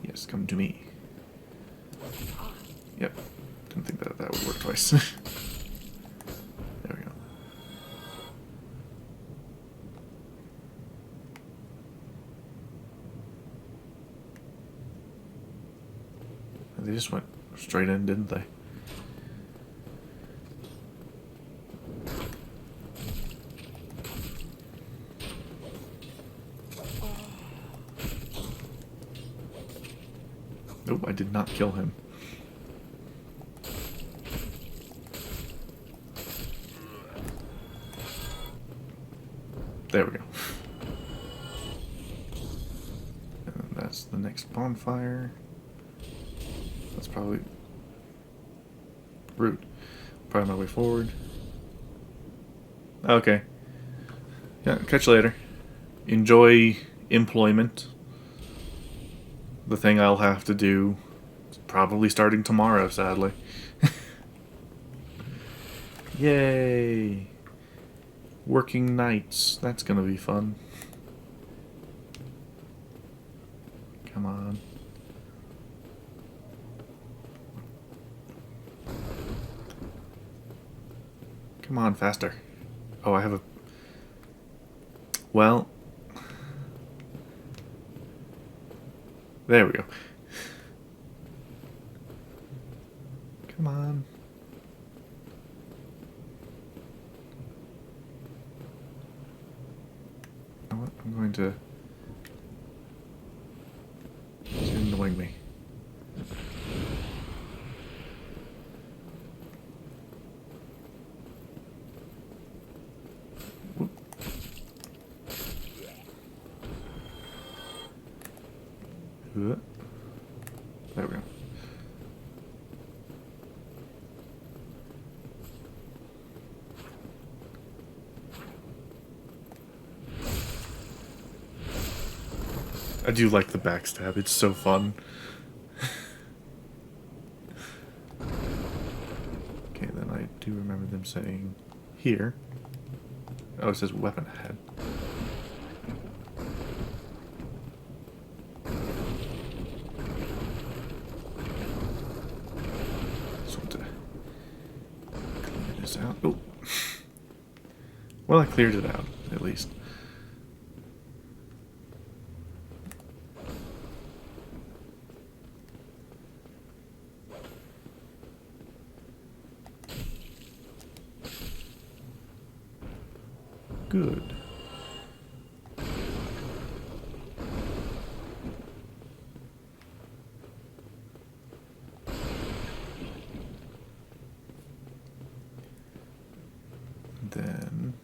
Yes, come to me. Yep. Didn't think that would work twice. There we go. They just went straight in, didn't they? Nope, I did not kill him. There we go. And that's the next bonfire. That's probably rude. Probably my way forward. Okay. Yeah, catch you later. Enjoy employment. The thing I'll have to do, probably starting tomorrow, sadly. Yay! Working nights. That's gonna be fun. Come on. Come on, faster. Oh, I have a... Well... There we go. Come on. You know what? I'm going to... It's annoying me. Whoop. There we go. I do like the backstab, it's so fun. Okay, then I do remember them saying here. Oh, it says weapon ahead. Just want to clear this out. Oh. Well, I cleared it out, at least. Good. Then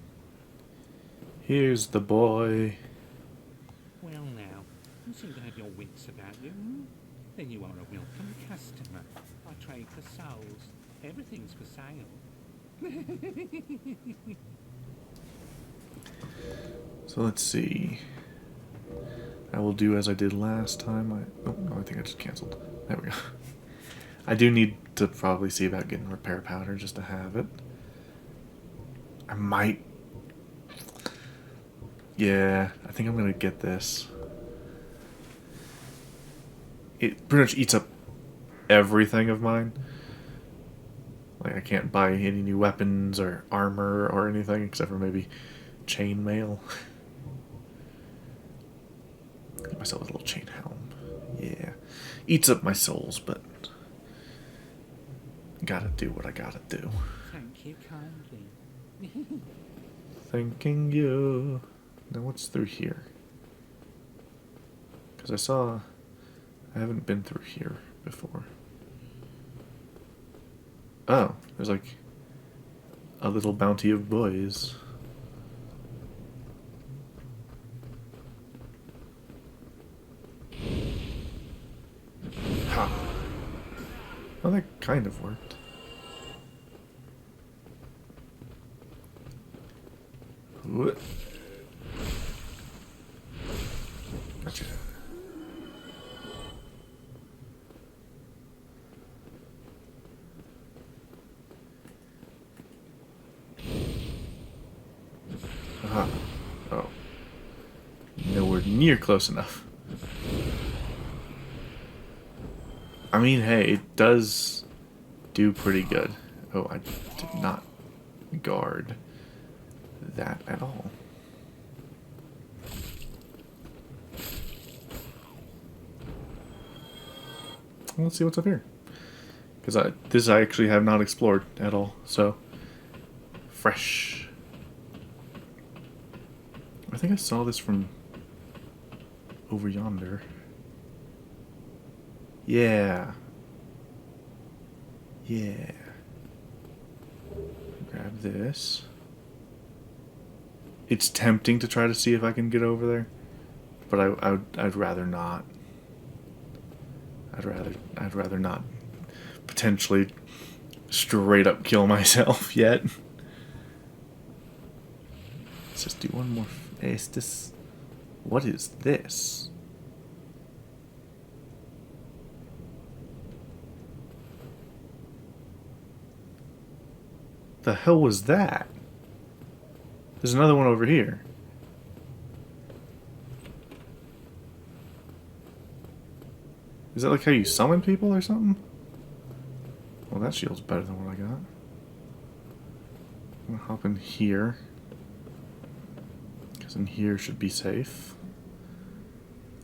here's the boy. Well now, you seem to have your wits about you. Hmm? Then you are a welcome customer. I trade for souls. Everything's for sale. So let's see. I will do as I did last time. Oh, no, I think I just canceled. There we go. I do need to probably see about getting repair powder just to have it. I might... Yeah, I think I'm going to get this. It pretty much eats up everything of mine. Like, I can't buy any new weapons or armor or anything except for maybe chainmail. Get myself a little chain helm. Yeah. Eats up my souls, but gotta do what I gotta do. Thank you kindly. Thanking you. Now what's through here? Because I haven't been through here before. Oh, there's like a little bounty of boys. Ha. Well, that kind of worked. What? Gotcha. Aha. Oh. Nowhere near close enough. I mean, hey, it does do pretty good. Oh, I did not guard that at all. Well, let's see what's up here. Because this I actually have not explored at all, so fresh. I think I saw this from over yonder. Yeah. Yeah. Grab this. It's tempting to try to see if I can get over there, but I'd rather not. I'd rather not potentially straight up kill myself yet. Let's just do one more. Is this? What is this? The hell was that? There's another one over here. Is that like how you summon people or something? Well, that shield's better than what I got. I'm gonna hop in here. in here should be safe.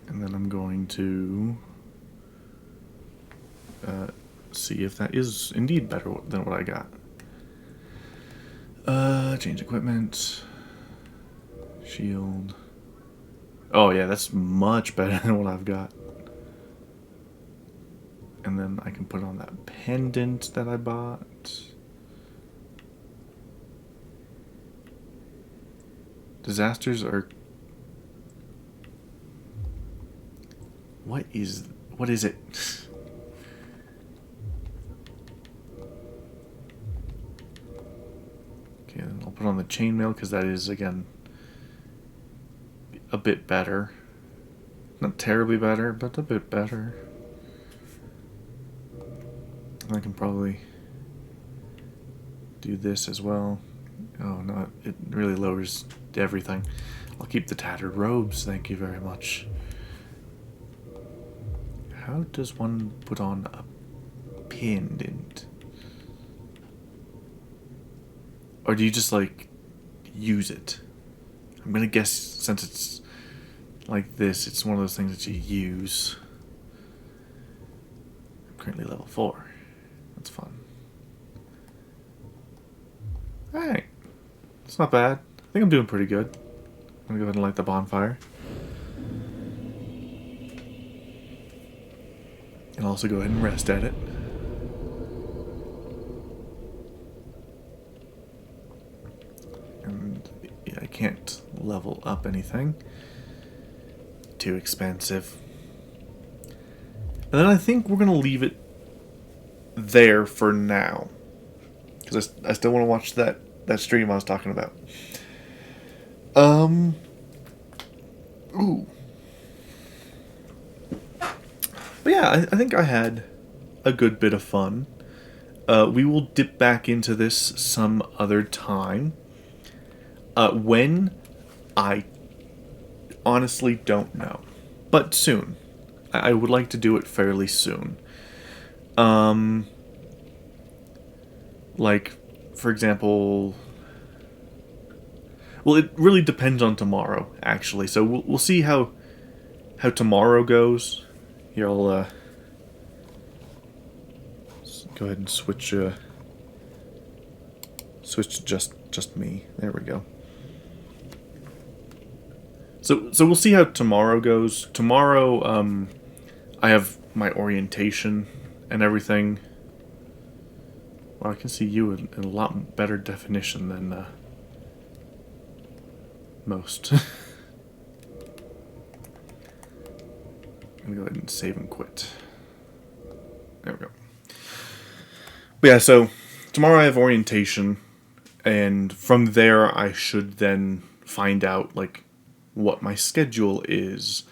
And then I'm going to see if that is indeed better than what I got. Change equipment. Shield. Oh yeah, that's much better than what I've got. And then I can put on that pendant that I bought. Disasters are... What is it? Okay, then I'll put on the chainmail because that is, again, a bit better. Not terribly better, but a bit better. I can probably do this as well. Oh no, it really lowers everything. I'll keep the tattered robes, thank you very much. How does one put on a pendant? Or do you just, like, use it? I'm gonna guess since it's like this, it's one of those things that you use. I'm currently level 4. That's fun. Alright. It's not bad. I think I'm doing pretty good. I'm gonna go ahead and light the bonfire. And also go ahead and rest at it. And yeah, I can't level up anything. Too expensive. And then I think we're gonna leave it there for now. Because I still want to watch that stream I was talking about. Ooh. But yeah, I think I had a good bit of fun. We will dip back into this some other time. When? I honestly don't know. But soon. I would like to do it fairly soon. Like, for example... Well, it really depends on tomorrow, actually. So we'll see how tomorrow goes. Here, I'll go ahead and switch to just me. There we go. So we'll see how tomorrow goes. Tomorrow, I have my orientation and everything. Well, I can see you in a lot better definition than most. I'm gonna go ahead and save and quit. There we go. But yeah, so tomorrow I have orientation, and from there I should then find out, like, what my schedule is.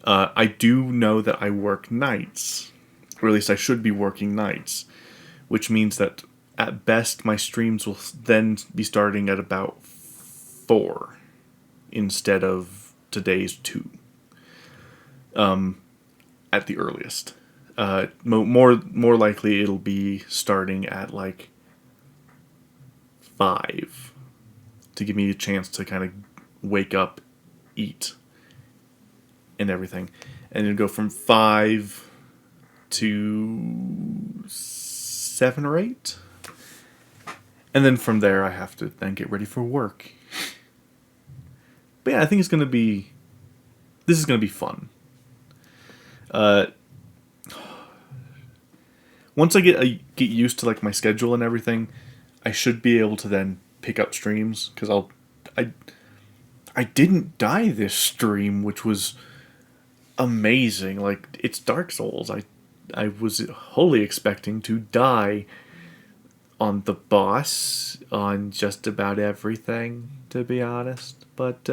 I do know that I work nights, or at least I should be working nights, which means that at best my streams will then be starting at about 4 instead of today's 2. At the earliest. More likely it'll be starting at like 5 to give me a chance to kind of wake up, eat, and everything. And it'll go from 5 to 7 or 8. And then from there I have to then get ready for work. But yeah, I think this is going to be fun. Once I get used to, like, my schedule and everything, I should be able to then pick up streams, because I didn't die this stream, which was amazing. Like, it's Dark Souls. I was wholly expecting to die on the boss, on just about everything, to be honest. But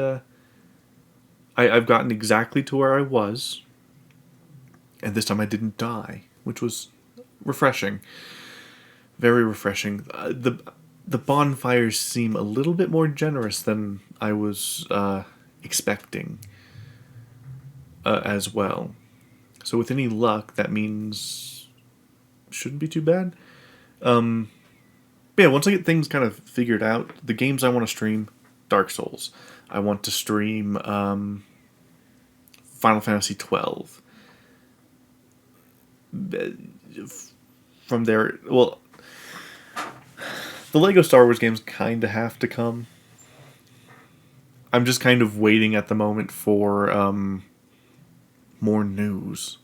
I've gotten exactly to where I was, and this time I didn't die, which was refreshing. Very refreshing. The bonfires seem a little bit more generous than I was expecting as well. So with any luck, that means shouldn't be too bad. But yeah, once I get things kind of figured out, the games I want to stream, Dark Souls. I want to stream Final Fantasy 12. From there, well, the Lego Star Wars games kind of have to come. I'm just kind of waiting at the moment for more news.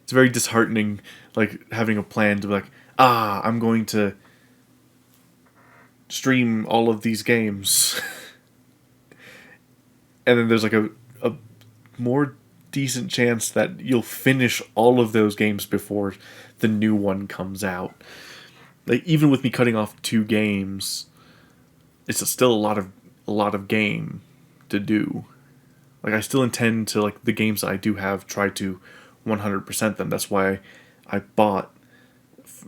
It's very disheartening, like, having a plan to be like, I'm going to stream all of these games. And then there's like a more decent chance that you'll finish all of those games before the new one comes out. Like, even with me cutting off 2 games, it's still a lot of game to do. Like, I still intend to, like, the games I do have, try to 100% them. That's why I bought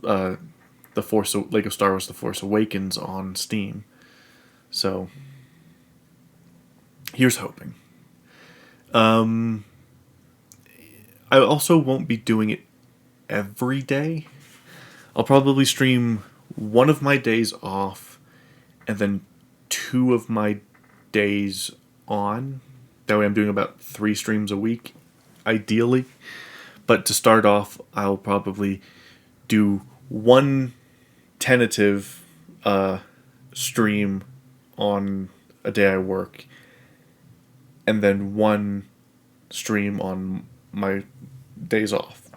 Lego Star Wars The Force Awakens on Steam. So, here's hoping. I also won't be doing it every day. I'll probably stream one of my days off and then 2 of my days on. That way I'm doing about 3 streams a week, ideally. But to start off, I'll probably do 1 tentative stream on a day I work, and then 1 stream on my days off.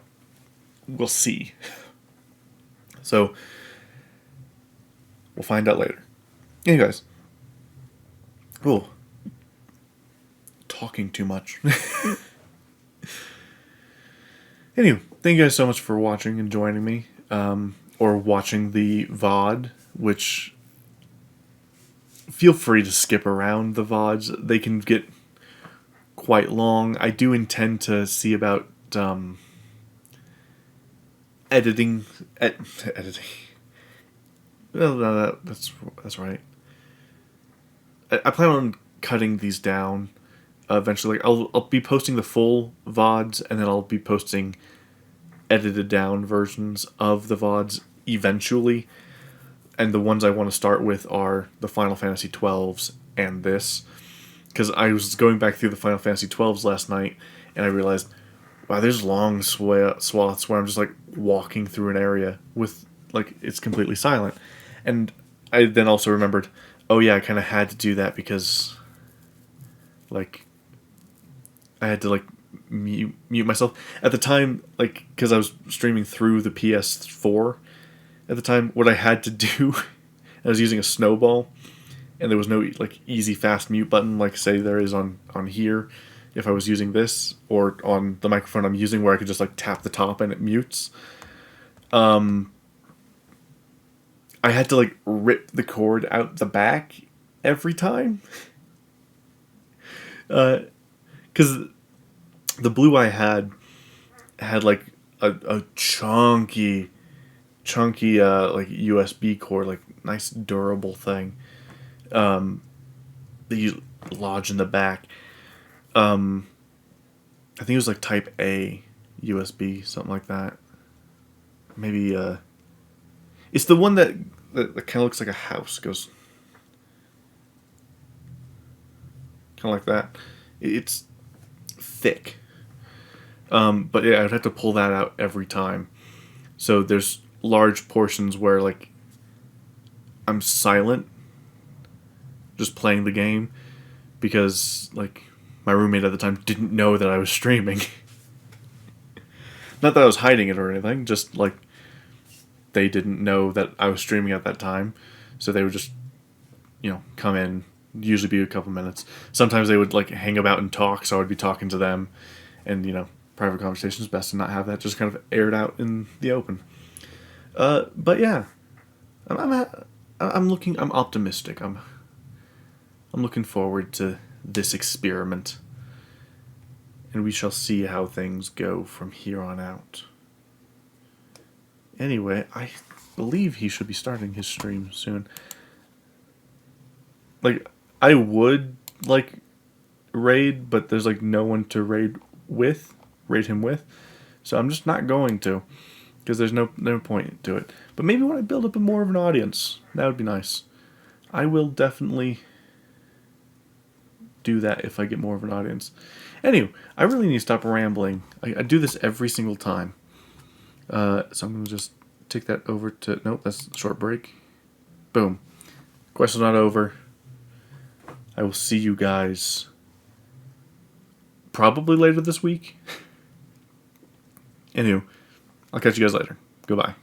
We'll see. So, we'll find out later. Anyways. Oh. Talking too much. Anyway, thank you guys so much for watching and joining me. Or watching the VOD, which... Feel free to skip around the VODs. They can get quite long. I do intend to see about editing. Well, no, that's right. I plan on cutting these down eventually. I'll be posting the full VODs, and then I'll be posting edited down versions of the VODs eventually. And the ones I want to start with are the Final Fantasy 12s and this. Because I was going back through the Final Fantasy 12s last night, and I realized, wow, there's long swaths where I'm just, like, walking through an area with, like, it's completely silent. And I then also remembered, oh yeah, I kind of had to do that because, like, I had to, like, mute myself. At the time, like, because I was streaming through the PS4, at the time, what I had to do, I was using a snowball, and there was no, like, easy, fast mute button, like, say there is on here, if I was using this, or on the microphone I'm using, where I could just, like, tap the top and it mutes. I had to, like, rip the cord out the back every time. Because the Blue I had, like, a chunky, like, USB cord, like, nice durable thing, that you lodge in the back. I think it was, like, Type A USB, something like that. Maybe, it's the one that kind of looks like a house, goes kind of like that. It's thick. But yeah, I'd have to pull that out every time. So there's large portions where, like, I'm silent, just playing the game, because, like, my roommate at the time didn't know that I was streaming. Not that I was hiding it or anything, just, like, they didn't know that I was streaming at that time, so they would just, you know, come in, usually be a couple minutes. Sometimes they would, like, hang about and talk, so I would be talking to them, and, you know, private conversations, best to not have that just kind of aired out in the open. But yeah, I'm optimistic. I'm looking forward to this experiment, and we shall see how things go from here on out. Anyway, I believe he should be starting his stream soon. Like, I would, like, raid, but there's, like, no one to raid him with, so I'm just not going to, because there's no point to it. But maybe when I build up more of an audience, that would be nice. I will definitely do that if I get more of an audience. Anyway, I really need to stop rambling. I do this every single time. So I'm going to just take that over to... Nope, that's a short break. Boom. Quest's not over. I will see you guys probably later this week. Anyway, I'll catch you guys later. Goodbye.